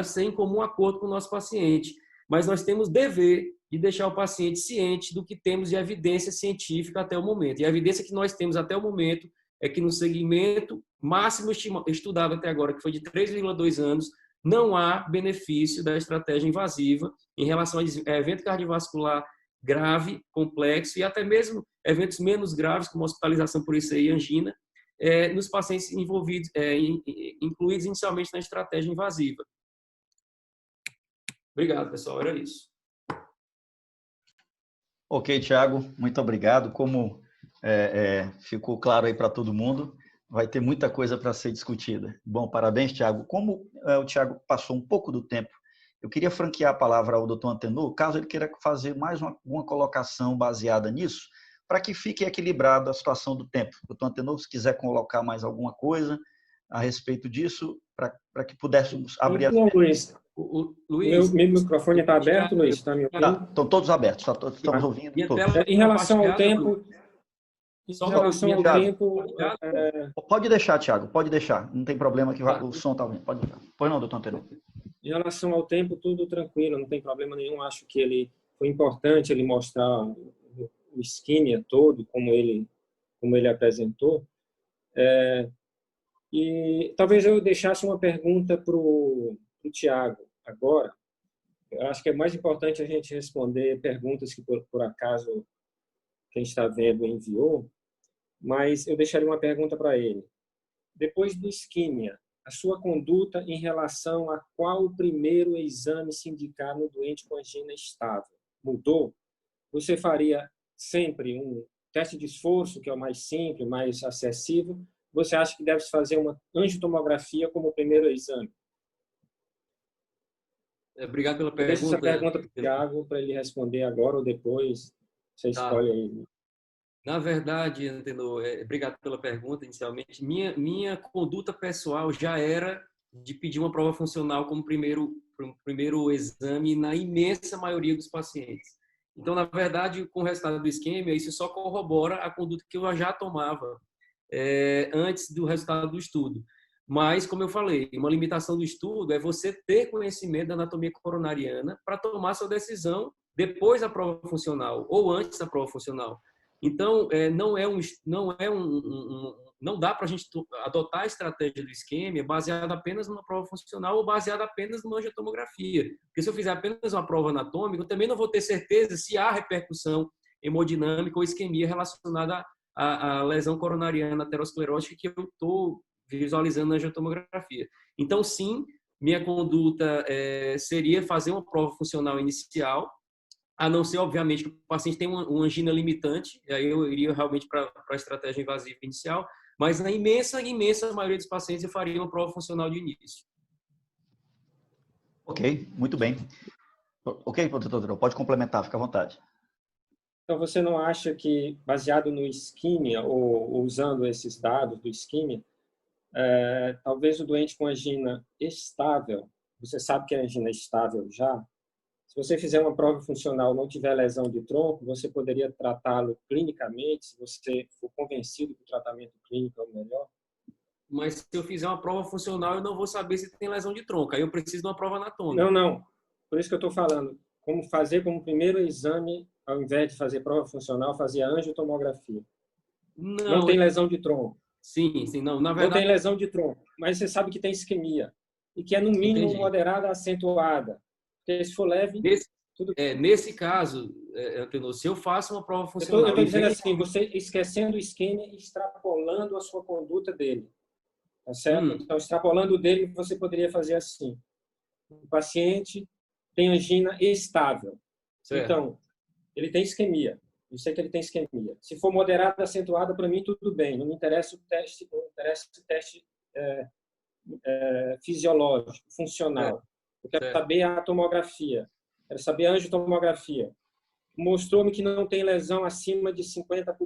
[SPEAKER 4] ser em comum acordo com o nosso paciente, mas nós temos dever de deixar o paciente ciente do que temos de evidência científica até o momento. E a evidência que nós temos até o momento é que no segmento máximo estudado até agora, que foi de 3,2 anos, não há benefício da estratégia invasiva em relação a evento cardiovascular grave, complexo e até mesmo eventos menos graves, como hospitalização por ICI e angina, nos pacientes envolvidos, incluídos inicialmente na estratégia invasiva. Obrigado, pessoal. Era isso.
[SPEAKER 1] Ok, Thiago, muito obrigado. Como ficou claro aí para todo mundo, vai ter muita coisa para ser discutida. Bom, parabéns, Thiago. Como o Thiago passou um pouco do tempo, eu queria franquear a palavra ao Dr. Antenor, caso ele queira fazer mais uma colocação baseada nisso, para que fique equilibrada a situação do tempo. Dr. Antenor, se quiser colocar mais alguma coisa a respeito disso, para que pudéssemos abrir...
[SPEAKER 3] Não, Luiz.
[SPEAKER 4] Luiz,
[SPEAKER 3] Meu microfone está aberto, Luiz? Está me ouvindo?
[SPEAKER 1] Tá, estão todos abertos, estamos ouvindo todos.
[SPEAKER 3] Em relação ao tempo...
[SPEAKER 1] Pode deixar, Thiago, pode deixar. Não tem problema que o som está ouvindo. Pode deixar. Pois não, doutor Antenor.
[SPEAKER 3] Em relação ao tempo, tudo tranquilo, não tem problema nenhum. Acho que foi importante ele mostrar o isquemia todo, como ele apresentou. E talvez eu deixasse uma pergunta para o Thiago agora. Eu acho que é mais importante a gente responder perguntas que, por acaso, quem está vendo enviou, mas eu deixaria uma pergunta para ele. Depois do isquemia, a sua conduta em relação a qual o primeiro exame se indicar no doente com angina estável mudou? Você faria sempre um teste de esforço, que é o mais simples, mais acessível? Você acha que deve-se fazer uma angiotomografia como primeiro exame?
[SPEAKER 4] Obrigado pela pergunta.
[SPEAKER 3] Deixa essa pergunta para o Thiago, para ele responder agora ou depois. Você escolhe aí.
[SPEAKER 4] Na verdade, Antenor, obrigado pela pergunta inicialmente. Minha conduta pessoal já era de pedir uma prova funcional como primeiro exame na imensa maioria dos pacientes. Então, na verdade, com o resultado do isquemia, isso só corrobora a conduta que eu já tomava antes do resultado do estudo. Mas, como eu falei, uma limitação do estudo é você ter conhecimento da anatomia coronariana para tomar sua decisão depois da prova funcional ou antes da prova funcional. Então, não dá para a gente adotar a estratégia do isquemia baseada apenas numa prova funcional ou baseada apenas numa angiotomografia. Porque se eu fizer apenas uma prova anatômica, eu também não vou ter certeza se há repercussão hemodinâmica ou isquemia relacionada à lesão coronariana aterosclerótica que eu estou visualizando na angiotomografia. Então, sim, minha conduta seria fazer uma prova funcional inicial, a não ser, obviamente, que o paciente tem uma angina limitante, e aí eu iria realmente para a estratégia invasiva inicial, mas na imensa maioria dos pacientes eu faria uma prova funcional de início.
[SPEAKER 1] Ok, muito bem. Ok, doutor, pode complementar, fica à vontade.
[SPEAKER 3] Então, você não acha que, baseado no isquemia, ou usando esses dados do isquemia, talvez o doente com angina estável, você sabe que a angina é estável já, se você fizer uma prova funcional e não tiver lesão de tronco, você poderia tratá-lo clinicamente, se você for convencido que o tratamento clínico é o melhor?
[SPEAKER 4] Mas se eu fizer uma prova funcional, eu não vou saber se tem lesão de tronco. Aí eu preciso de uma prova anatômica.
[SPEAKER 3] Não. Por isso que eu estou falando. Como fazer como primeiro exame, ao invés de fazer prova funcional, fazer a angiotomografia. Não tem lesão de tronco.
[SPEAKER 4] Sim. Não, na verdade...
[SPEAKER 3] Não tem lesão de tronco. Mas você sabe que tem isquemia. E que é, no mínimo, moderada acentuada. Porque se for leve...
[SPEAKER 4] Nesse caso, Antenor, se eu faço uma prova funcional...
[SPEAKER 3] Eu estou dizendo assim, você esquecendo o isquemia e extrapolando a sua conduta dele. Tá certo? Então, extrapolando dele, você poderia fazer assim. O paciente tem angina estável.
[SPEAKER 4] Certo.
[SPEAKER 3] Então, ele tem isquemia. Eu sei que ele tem isquemia. Se for moderada, acentuada, para mim, tudo bem. Não me interessa o teste, fisiológico, funcional. Eu quero saber a tomografia. Quero saber a angiotomografia. Mostrou-me que não tem lesão acima de 50%.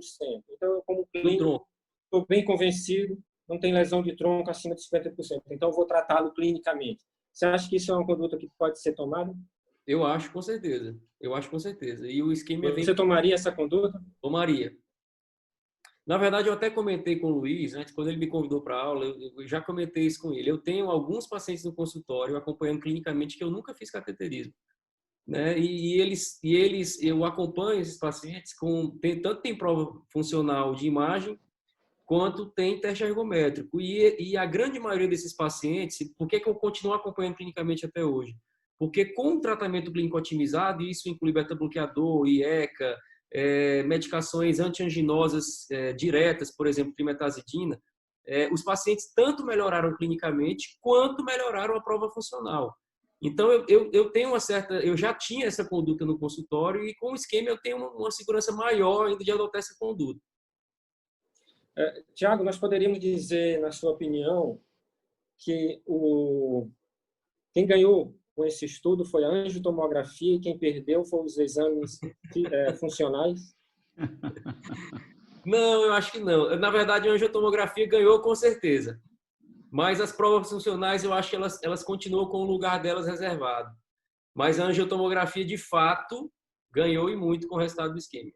[SPEAKER 3] Então, eu, como clínico, estou bem convencido, não tem lesão de tronco acima de 50%. Então, eu vou tratá-lo clinicamente. Você acha que isso é uma conduta que pode ser tomada?
[SPEAKER 4] Eu acho, com certeza. Eu acho, com certeza. E o isquemia vem...
[SPEAKER 3] Você tomaria essa conduta?
[SPEAKER 4] Tomaria. Na verdade, eu até comentei com o Luiz, antes, quando ele me convidou para a aula, eu já comentei isso com ele. Eu tenho alguns pacientes no consultório acompanhando clinicamente que eu nunca fiz cateterismo, né? Eu acompanho esses pacientes tanto tem prova funcional de imagem quanto tem teste ergométrico. E a grande maioria desses pacientes, por que eu continuo acompanhando clinicamente até hoje? Porque com o tratamento clínico otimizado, e isso inclui beta-bloqueador, IECA, medicações antianginosas diretas, por exemplo, trimetazidina, os pacientes tanto melhoraram clinicamente quanto melhoraram a prova funcional. Então, eu tenho eu já tinha essa conduta no consultório e com o esquema eu tenho uma segurança maior ainda de adotar essa conduta.
[SPEAKER 3] Tiago, nós poderíamos dizer, na sua opinião, que quem ganhou com esse estudo foi a angiotomografia e quem perdeu foram os exames funcionais?
[SPEAKER 4] Não, eu acho que não. Na verdade, a angiotomografia ganhou com certeza. Mas as provas funcionais, eu acho que elas continuam com o lugar delas reservado. Mas a angiotomografia, de fato, ganhou e muito com o resultado do esquema.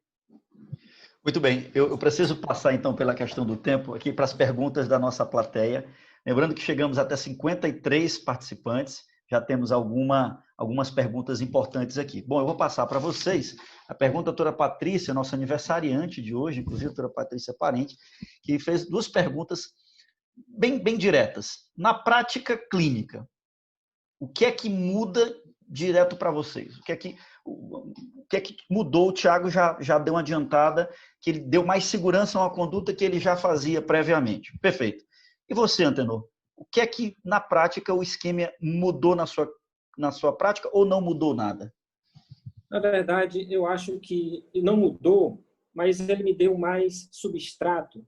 [SPEAKER 1] Muito bem, eu preciso passar então pela questão do tempo aqui para as perguntas da nossa plateia. Lembrando que chegamos até 53 participantes, já temos algumas perguntas importantes aqui. Bom, eu vou passar para vocês a pergunta da doutora Patrícia, nossa aniversariante de hoje, inclusive a doutora Patrícia Parente, que fez duas perguntas bem diretas. Na prática clínica, o que é que muda direto para vocês? O que é que mudou? O Tiago já deu uma adiantada, que ele deu mais segurança a uma conduta que ele já fazia previamente. Perfeito. E você, Antenor? O que é que, na prática, o esquema mudou na sua prática ou não mudou nada?
[SPEAKER 3] Na verdade, eu acho que não mudou, mas ele me deu mais substrato.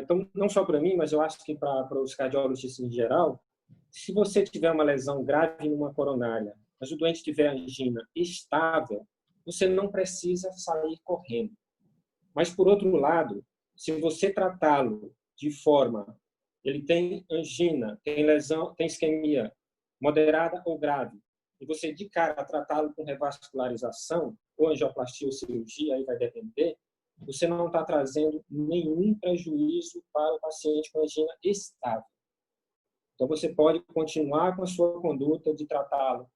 [SPEAKER 3] Então, não só para mim, mas eu acho que para os cardiologistas em geral, se você tiver uma lesão grave numa coronária, mas o doente tiver angina estável, você não precisa sair correndo. Mas, por outro lado, se você tratá-lo de forma... Ele tem angina, tem lesão, tem isquemia moderada ou grave, e você de cara tratá-lo com revascularização, ou angioplastia ou cirurgia, aí vai depender, você não está trazendo nenhum prejuízo para o paciente com angina estável. Então, você pode continuar com a sua conduta de tratá-lo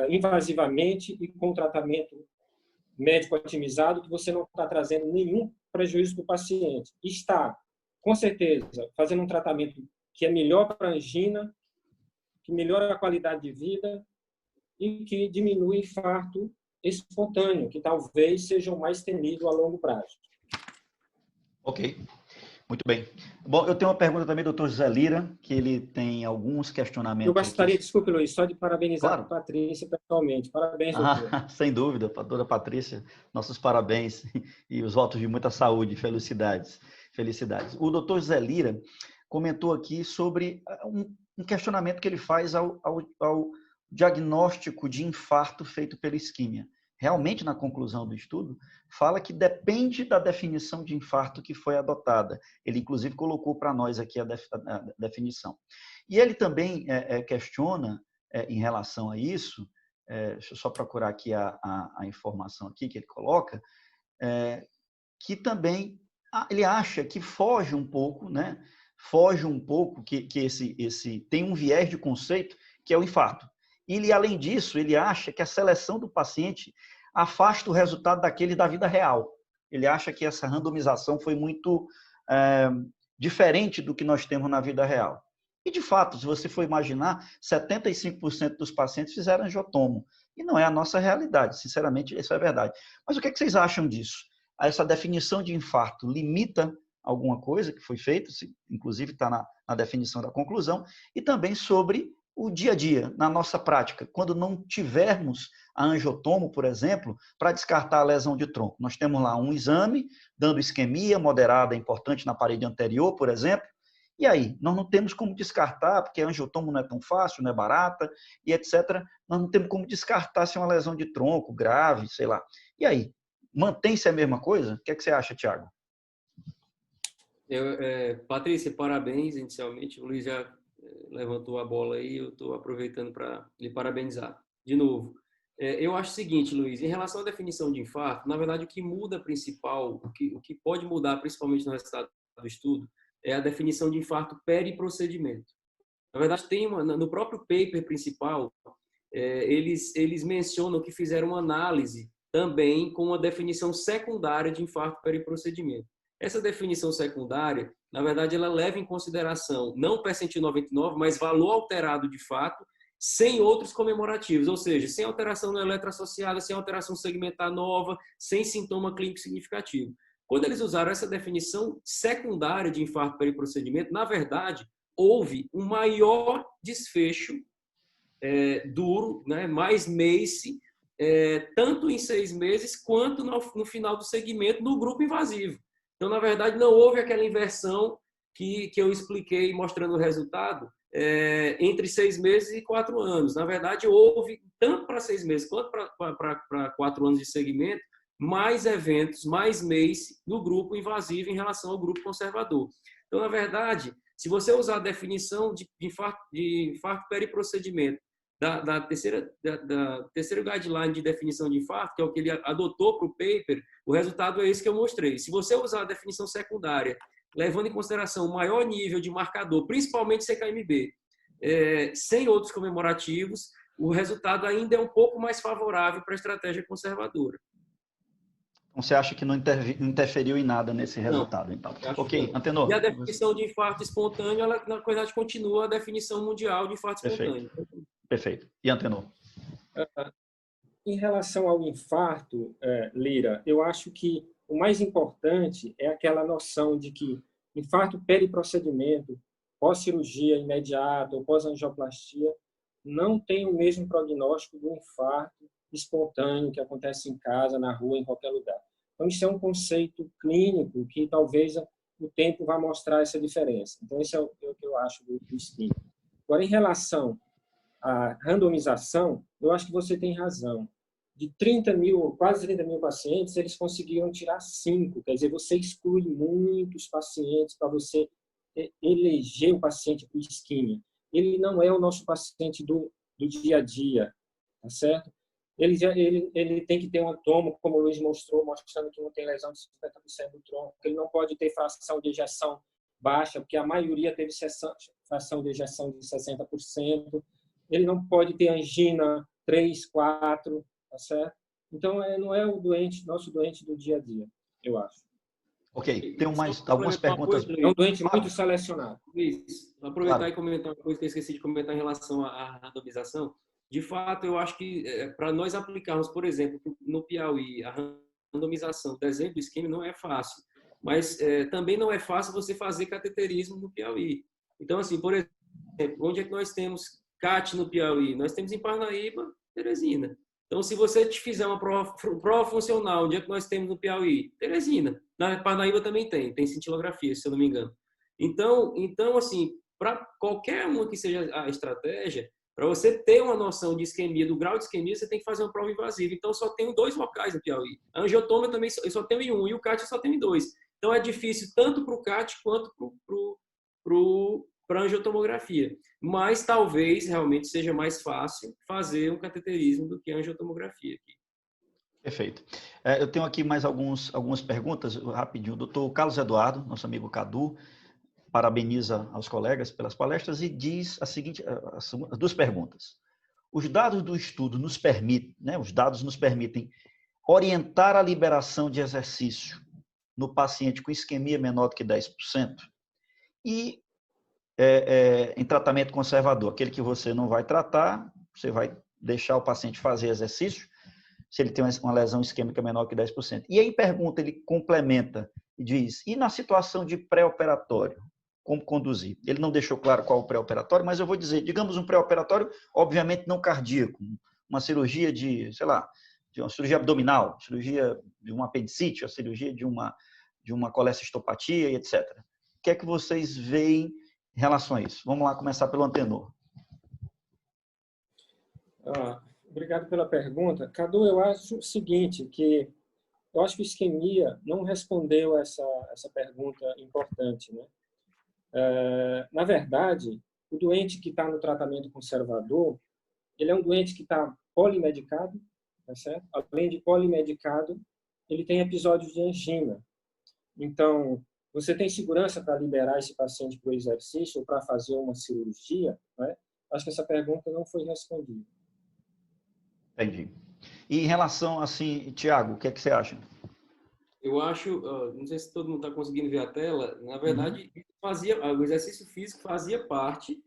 [SPEAKER 3] invasivamente e com tratamento médico otimizado, que você não está trazendo nenhum prejuízo para o paciente. Está, com certeza, fazendo um tratamento que é melhor para a angina, que melhora a qualidade de vida e que diminui o infarto espontâneo, que talvez seja o mais temido a longo prazo.
[SPEAKER 1] Ok, muito bem. Bom, eu tenho uma pergunta também do Dr. José Lira, que ele tem alguns questionamentos.
[SPEAKER 3] Eu gostaria,
[SPEAKER 1] aqui.
[SPEAKER 3] Desculpe, Luiz, só de parabenizar
[SPEAKER 1] Claro.
[SPEAKER 3] a Patrícia pessoalmente. Parabéns, doutor.
[SPEAKER 1] Sem dúvida, doutora Patrícia, nossos parabéns e os votos de muita saúde e felicidades. O doutor José Lira comentou aqui sobre um questionamento que ele faz ao diagnóstico de infarto feito pela isquemia. Realmente, na conclusão do estudo, fala que depende da definição de infarto que foi adotada. Ele, inclusive, colocou para nós aqui a definição. E ele também questiona, em relação a isso, deixa eu só procurar aqui a informação aqui que ele coloca, que também ele acha que foge um pouco, né? Foge um pouco, que esse tem um viés de conceito, que é o infarto. E, além disso, ele acha que a seleção do paciente afasta o resultado daquele da vida real. Ele acha que essa randomização foi muito diferente do que nós temos na vida real. E, de fato, se você for imaginar, 75% dos pacientes fizeram angiotomo. E não é a nossa realidade, sinceramente, isso é verdade. Mas o que vocês acham disso? Essa definição de infarto limita alguma coisa que foi feito, inclusive está na definição da conclusão, e também sobre o dia a dia, na nossa prática, quando não tivermos a angiotomo, por exemplo, para descartar a lesão de tronco. Nós temos lá um exame, dando isquemia moderada importante na parede anterior, por exemplo, e aí, nós não temos como descartar, porque a angiotomo não é tão fácil, não é barata, e etc. Nós não temos como descartar se é uma lesão de tronco grave, sei lá. E aí, mantém-se a mesma coisa? O que é que você acha, Thiago?
[SPEAKER 4] Patrícia, parabéns, inicialmente. O Luiz já levantou a bola aí, eu estou aproveitando para lhe parabenizar. De novo, eu acho o seguinte, Luiz, em relação à definição de infarto, na verdade, o que muda principal, o que pode mudar principalmente no resultado do estudo, é a definição de infarto periprocedimento. Na verdade, no próprio paper principal, eles mencionam que fizeram uma análise também com uma definição secundária de infarto periprocedimento. Essa definição secundária, na verdade, ela leva em consideração não o percentil 99, mas valor alterado de fato, sem outros comemorativos, ou seja, sem alteração na eletroassociada, sem alteração segmentar nova, sem sintoma clínico significativo. Quando eles usaram essa definição secundária de infarto periprocedimento, na verdade, houve um maior desfecho duro, né, mais MACE, tanto em 6 meses quanto no final do segmento no grupo invasivo. Então, na verdade, não houve aquela inversão que eu expliquei mostrando o resultado entre 6 meses e 4 anos. Na verdade, houve, tanto para 6 meses quanto para 4 anos de segmento, mais eventos, mais MACE no grupo invasivo em relação ao grupo conservador. Então, na verdade, se você usar a definição de infarto periprocedimento da terceira guideline de definição de infarto, que é o que ele adotou para o paper, o resultado é esse que eu mostrei. Se você usar a definição secundária, levando em consideração o maior nível de marcador, principalmente CKMB, sem outros comemorativos, o resultado ainda é um pouco mais favorável para a estratégia conservadora.
[SPEAKER 1] Então, você acha que não interferiu em nada nesse resultado?
[SPEAKER 4] Não,
[SPEAKER 1] então? Ok, Antenor.
[SPEAKER 4] E a definição de infarto espontâneo, ela, na verdade, continua a definição mundial de infarto espontâneo.
[SPEAKER 1] Perfeito. E Antenor?
[SPEAKER 3] Em relação ao infarto, Lira, eu acho que o mais importante é aquela noção de que infarto periprocedimento, pós-cirurgia imediata ou pós-angioplastia, não tem o mesmo prognóstico do infarto espontâneo que acontece em casa, na rua, em qualquer lugar. Então, isso é um conceito clínico que talvez o tempo vá mostrar essa diferença. Então, esse é o que eu acho do STIM. Agora, em relação à randomização, eu acho que você tem razão. De 30 mil, quase 30 mil pacientes, eles conseguiram tirar 5. Quer dizer, você exclui muitos pacientes para você eleger o paciente com isquemia. Ele não é o nosso paciente do dia a dia, tá certo? Ele tem que ter um tomo, como o Luiz mostrou, mostrando que não tem lesão de 50% do tronco. Ele não pode ter fração de ejeção baixa, porque a maioria teve fração de ejeção de 60%. Ele não pode ter angina 3, 4, tá certo? Então, não é o nosso doente do dia a dia, eu acho.
[SPEAKER 1] Ok, tem algumas perguntas.
[SPEAKER 3] É um doente muito selecionado.
[SPEAKER 4] Luiz, vou aproveitar e comentar uma coisa que eu esqueci de comentar em relação à randomização. De fato, eu acho que para nós aplicarmos, por exemplo, no Piauí, a randomização, desenho do esquema não é fácil. Mas também não é fácil você fazer cateterismo no Piauí. Então, assim, por exemplo, onde é que nós temos CAT no Piauí? Nós temos em Parnaíba, Teresina. Então, se você te fizer uma prova funcional, onde é que nós temos no Piauí? Teresina. Na Parnaíba também tem cintilografia, se eu não me engano. Então assim, para qualquer uma que seja a estratégia, para você ter uma noção de isquemia, do grau de isquemia, você tem que fazer uma prova invasiva. Então, só tenho 2 locais no Piauí. A angiotoma também eu só tenho em 1, e o CAT eu só tenho em 2. Então, é difícil tanto para o CAT quanto para a angiotomografia. Mas, talvez, realmente seja mais fácil fazer um cateterismo do que a angiotomografia aqui.
[SPEAKER 1] Perfeito. Eu tenho aqui mais algumas perguntas, rapidinho. O doutor Carlos Eduardo, nosso amigo Cadu, parabeniza aos colegas pelas palestras e diz as 2 perguntas. Os dados do estudo nos permitem, os dados nos permitem orientar a liberação de exercício no paciente com isquemia menor do que 10% e em tratamento conservador, aquele que você não vai tratar, você vai deixar o paciente fazer exercício, se ele tem uma lesão isquêmica menor que 10%. E aí ele complementa, e diz, e na situação de pré-operatório, como conduzir? Ele não deixou claro qual o pré-operatório, mas eu vou dizer, digamos um pré-operatório, obviamente não cardíaco, uma cirurgia de, sei lá, de uma cirurgia abdominal, cirurgia de uma apendicite, a cirurgia de uma colecistopatia, etc. O que é que vocês veem em relação a isso? Vamos lá começar pelo Antenor.
[SPEAKER 3] Obrigado pela pergunta. Cadu, eu acho o seguinte, que eu acho que isquemia não respondeu essa pergunta importante, né? Na verdade, o doente que está no tratamento conservador, ele é um doente que está polimedicado, tá certo? Além de polimedicado, ele tem episódios de angina. Então, você tem segurança para liberar esse paciente para o exercício ou para fazer uma cirurgia? Né? Acho que essa pergunta não foi respondida.
[SPEAKER 1] Entendi. E em relação, assim, Tiago, o que é que você acha?
[SPEAKER 4] Eu acho, não sei se todo mundo está conseguindo ver a tela, na verdade, o exercício físico fazia parte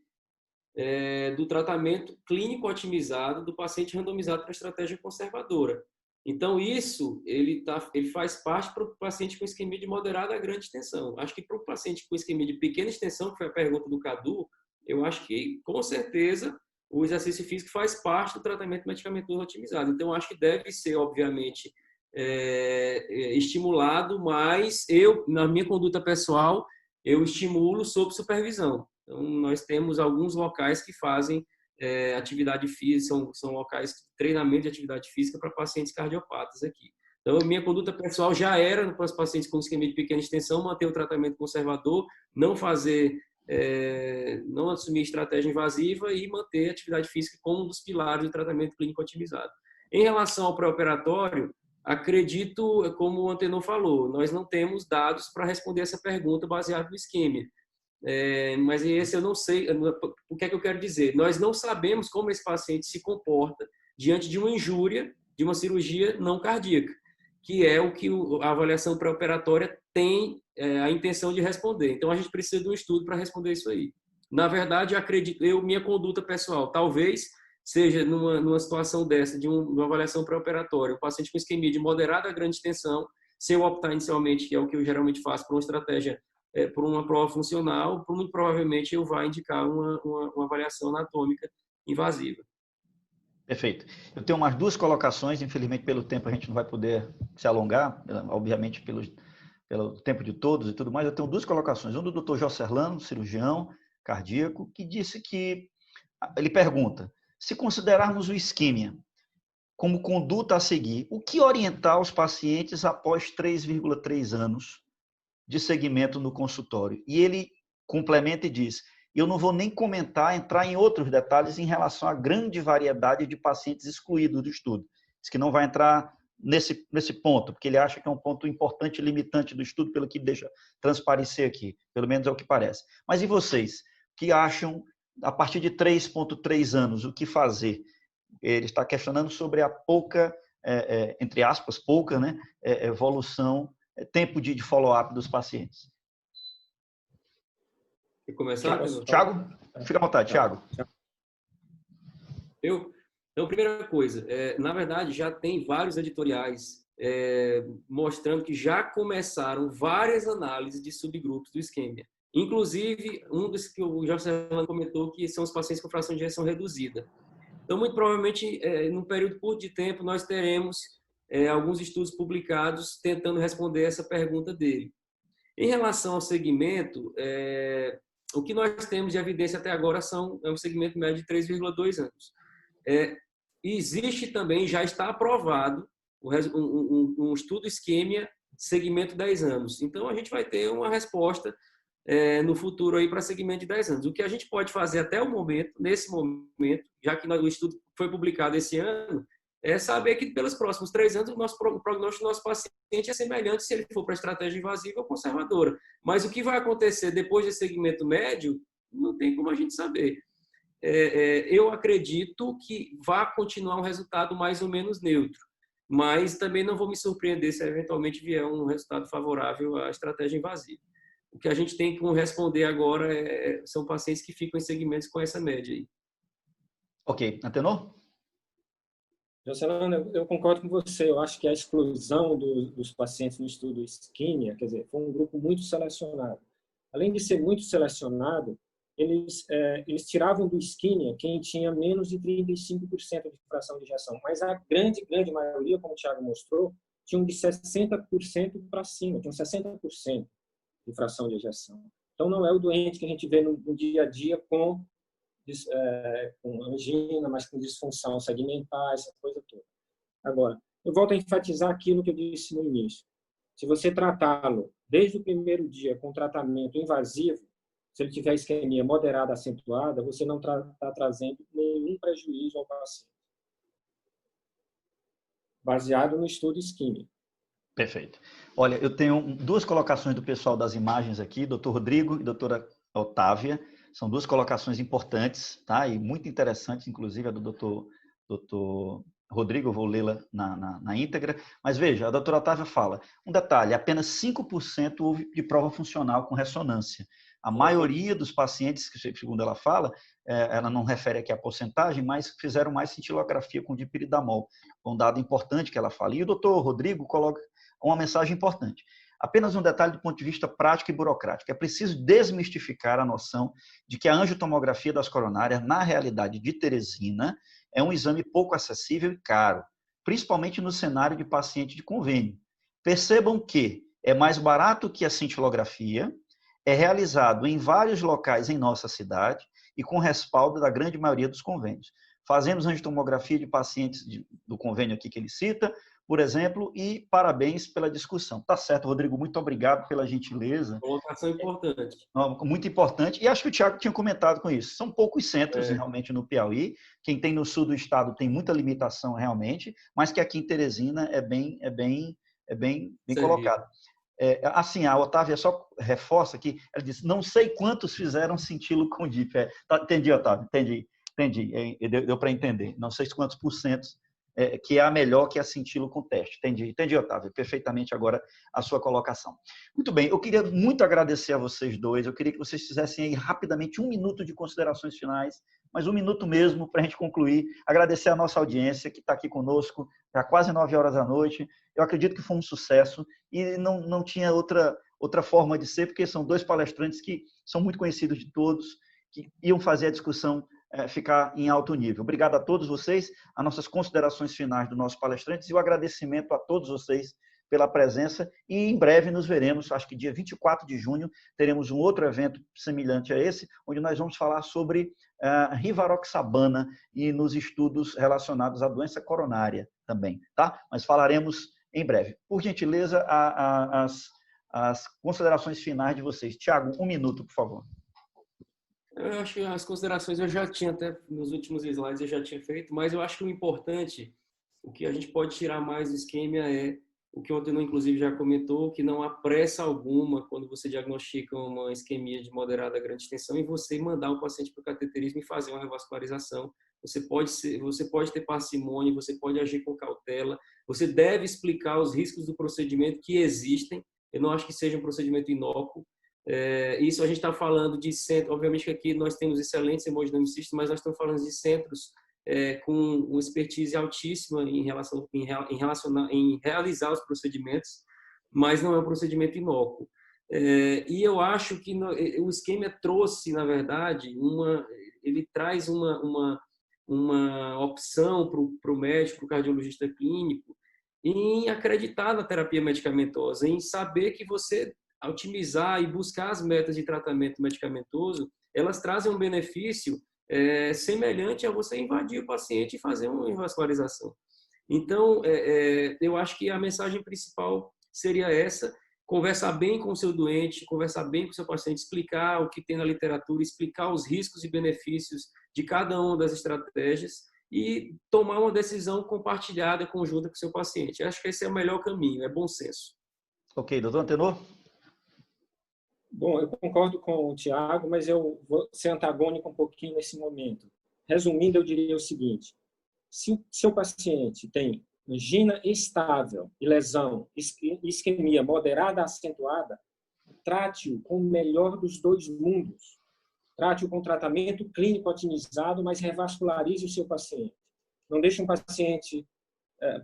[SPEAKER 4] do tratamento clínico otimizado do paciente randomizado para a estratégia conservadora. Então, isso ele faz parte para o paciente com isquemia de moderada a grande extensão. Acho que para o paciente com isquemia de pequena extensão, que foi a pergunta do Cadu, eu acho que, com certeza, o exercício físico faz parte do tratamento medicamentoso otimizado. Então, acho que deve ser, obviamente, estimulado, mas eu, na minha conduta pessoal, eu estimulo sob supervisão. Então, nós temos alguns locais que fazem atividade física, são locais de treinamento de atividade física para pacientes cardiopatas aqui. Então, minha conduta pessoal já era para os pacientes com isquemia de pequena extensão, manter o tratamento conservador, não assumir estratégia invasiva e manter a atividade física como um dos pilares do tratamento clínico otimizado. Em relação ao pré-operatório, acredito, como o Antenor falou, nós não temos dados para responder essa pergunta baseado no isquemia. Mas esse eu não sei, o que é que eu quero dizer? Nós não sabemos como esse paciente se comporta diante de uma injúria, de uma cirurgia não cardíaca, que é o que a avaliação pré-operatória tem a intenção de responder. Então, a gente precisa de um estudo para responder isso aí. Na verdade, minha conduta pessoal, talvez seja numa situação dessa, de uma avaliação pré-operatória, o paciente com isquemia de moderada a grande extensão, se eu optar inicialmente, que é o que eu geralmente faço, por uma estratégia por uma prova funcional, muito provavelmente eu vou indicar uma avaliação anatômica invasiva.
[SPEAKER 1] Perfeito. Eu tenho umas duas colocações, infelizmente pelo tempo a gente não vai poder se alongar, obviamente pelo tempo de todos e tudo mais. Eu tenho duas colocações. Um do Dr. Josserlano, cirurgião cardíaco, que disse que, ele pergunta, se considerarmos o isquemia como conduta a seguir, o que orientar os pacientes após 3,3 anos de segmento no consultório? E ele complementa e diz, eu não vou nem entrar em outros detalhes em relação à grande variedade de pacientes excluídos do estudo. Diz que não vai entrar nesse ponto, porque ele acha que é um ponto importante e limitante do estudo, pelo que deixa transparecer aqui, pelo menos é o que parece. Mas e vocês? O que acham, a partir de 3,3 anos, o que fazer? Ele está questionando sobre a pouca, entre aspas, pouca, né, evolução, tempo de follow-up dos pacientes.
[SPEAKER 4] Quer começar?
[SPEAKER 1] Tiago? Fica à vontade, Tiago.
[SPEAKER 4] Então, primeira coisa, na verdade, já tem vários editoriais mostrando que já começaram várias análises de subgrupos do isquemia. Inclusive, um dos que o Jorge Serrano comentou, que são os pacientes com fração de ejeção reduzida. Então, muito provavelmente, num período curto de tempo, nós teremos alguns estudos publicados tentando responder essa pergunta dele. Em relação ao segmento, o que nós temos de evidência até agora é um segmento médio de 3,2 anos. Existe também, já está aprovado, um estudo isquemia segmento 10 anos. Então, a gente vai ter uma resposta no futuro aí para segmento de 10 anos. O que a gente pode fazer até o momento, nesse momento, já que o estudo foi publicado esse ano, é saber que pelos próximos 3 anos o prognóstico do nosso paciente é semelhante se ele for para estratégia invasiva ou conservadora. Mas o que vai acontecer depois desse segmento médio, não tem como a gente saber. Eu acredito que vai continuar um resultado mais ou menos neutro, mas também não vou me surpreender se eventualmente vier um resultado favorável à estratégia invasiva. O que a gente tem que responder agora são pacientes que ficam em segmentos com essa média aí.
[SPEAKER 1] Ok. Antenor?
[SPEAKER 3] Jocelyn, eu concordo com você. Eu acho que a exclusão dos pacientes no estudo isquímia, quer dizer, foi um grupo muito selecionado. Além de ser muito selecionado, eles tiravam do isquímia quem tinha menos de 35% de fração de ejeção. Mas a grande maioria, como o Thiago mostrou, tinham de 60% para cima, tinham 60% de fração de ejeção. Então, não é o doente que a gente vê no dia a dia com angina, mas com disfunção segmentar, essa coisa toda. Agora, eu volto a enfatizar aquilo que eu disse no início. Se você tratá-lo desde o primeiro dia com tratamento invasivo, se ele tiver isquemia moderada acentuada, você não está trazendo nenhum prejuízo ao paciente. Baseado no estudo isquímico.
[SPEAKER 1] Perfeito. Olha, eu tenho duas colocações do pessoal das imagens aqui, Dr. Rodrigo e doutora Otávia. São duas colocações importantes, tá? E muito interessantes, inclusive a do Dr. Rodrigo, eu vou lê-la na íntegra. Mas veja, a doutora Otávia fala, um detalhe, apenas 5% houve de prova funcional com ressonância. A maioria dos pacientes, segundo ela fala, ela não refere aqui a porcentagem, mas fizeram mais cintilografia com dipiridamol. Um dado importante que ela fala. E o doutor Rodrigo coloca uma mensagem importante. Apenas um detalhe do ponto de vista prático e burocrático. É preciso desmistificar a noção de que a angiotomografia das coronárias, na realidade de Teresina, é um exame pouco acessível e caro, principalmente no cenário de paciente de convênio. Percebam que é mais barato que a cintilografia, é realizado em vários locais em nossa cidade e com respaldo da grande maioria dos convênios. Fazemos angiotomografia de pacientes do convênio aqui que ele cita, por exemplo, e parabéns pela discussão. Tá certo, Rodrigo, muito obrigado pela gentileza.
[SPEAKER 4] Colocação importante.
[SPEAKER 1] Muito importante, e acho que o Thiago tinha comentado com isso. São poucos centros realmente no Piauí, quem tem no sul do estado tem muita limitação realmente, mas que aqui em Teresina é bem colocado. Assim, a Otávia só reforça aqui, ela diz, não sei quantos fizeram cintilo com DIP. Entendi, Otávia, entendi. Deu para entender. Não sei quantos porcentos que é a melhor que a cintilo com teste. Entendi, Otávio, perfeitamente agora a sua colocação. Muito bem, eu queria muito agradecer a vocês dois, eu queria que vocês fizessem aí rapidamente 1 minuto de considerações finais, mas 1 minuto mesmo para a gente concluir, agradecer a nossa audiência que está aqui conosco, já quase 9 horas da noite, eu acredito que foi um sucesso e não tinha outra forma de ser, porque são 2 palestrantes que são muito conhecidos de todos, que iam fazer a discussão ficar em alto nível. Obrigado a todos vocês, as nossas considerações finais dos nossos palestrantes e o agradecimento a todos vocês pela presença e em breve nos veremos, acho que dia 24 de junho, teremos um outro evento semelhante a esse, onde nós vamos falar sobre rivaroxabana e nos estudos relacionados à doença coronária também, tá? Mas falaremos em breve. Por gentileza, as considerações finais de vocês. Thiago, 1 minuto, por favor.
[SPEAKER 4] Eu acho que as considerações eu já tinha, até nos últimos slides eu já tinha feito, mas eu acho que o importante, o que a gente pode tirar mais do isquêmia é o que ontem, inclusive, já comentou, que não há pressa alguma quando você diagnostica uma isquemia de moderada a grande extensão e você mandar o paciente para o cateterismo e fazer uma revascularização. Você pode ter parcimônia, você pode agir com cautela, você deve explicar os riscos do procedimento que existem. Eu não acho que seja um procedimento inócuo. Isso a gente está falando de centro, obviamente que aqui nós temos excelentes hemodinamicistas, mas nós estamos falando de centros com uma expertise altíssima em realizar os procedimentos, mas não é um procedimento inócuo. E eu acho que o isquêmia trouxe, na verdade, ele traz uma opção para o médico, para o cardiologista clínico, em acreditar na terapia medicamentosa, em saber que você otimizar e buscar as metas de tratamento medicamentoso, elas trazem um benefício semelhante a você invadir o paciente e fazer uma revascularização. Então, eu acho que a mensagem principal seria essa: conversar bem com o seu doente, conversar bem com o seu paciente, explicar o que tem na literatura, explicar os riscos e benefícios de cada uma das estratégias e tomar uma decisão compartilhada, conjunta com o seu paciente. Eu acho que esse é o melhor caminho, é bom senso.
[SPEAKER 1] Ok, doutor Antenor?
[SPEAKER 3] Bom, eu concordo com o Thiago, mas eu vou ser antagônico um pouquinho nesse momento. Resumindo, eu diria o seguinte: se o seu paciente tem angina estável e lesão, isquemia moderada acentuada, trate-o com o melhor dos 2 mundos. Trate-o com tratamento clínico otimizado, mas revascularize o seu paciente. Não deixe um paciente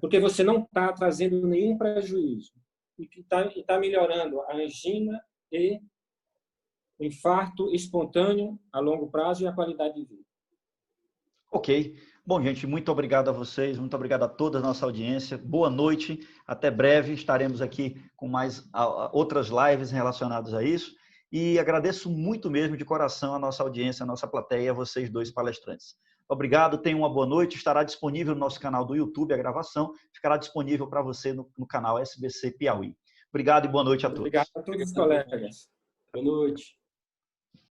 [SPEAKER 3] porque você não está trazendo nenhum prejuízo e está melhorando a angina e o infarto espontâneo a longo prazo e a qualidade de vida.
[SPEAKER 1] Ok. Bom, gente, muito obrigado a vocês, muito obrigado a toda a nossa audiência. Boa noite, até breve. Estaremos aqui com mais outras lives relacionadas a isso. E agradeço muito mesmo de coração a nossa audiência, a nossa plateia, a vocês dois palestrantes. Obrigado, tenham uma boa noite. Estará disponível no nosso canal do YouTube a gravação, ficará disponível para você no canal SBC Piauí. Obrigado e boa noite a todos.
[SPEAKER 3] Obrigado a todos os colegas.
[SPEAKER 4] Boa noite.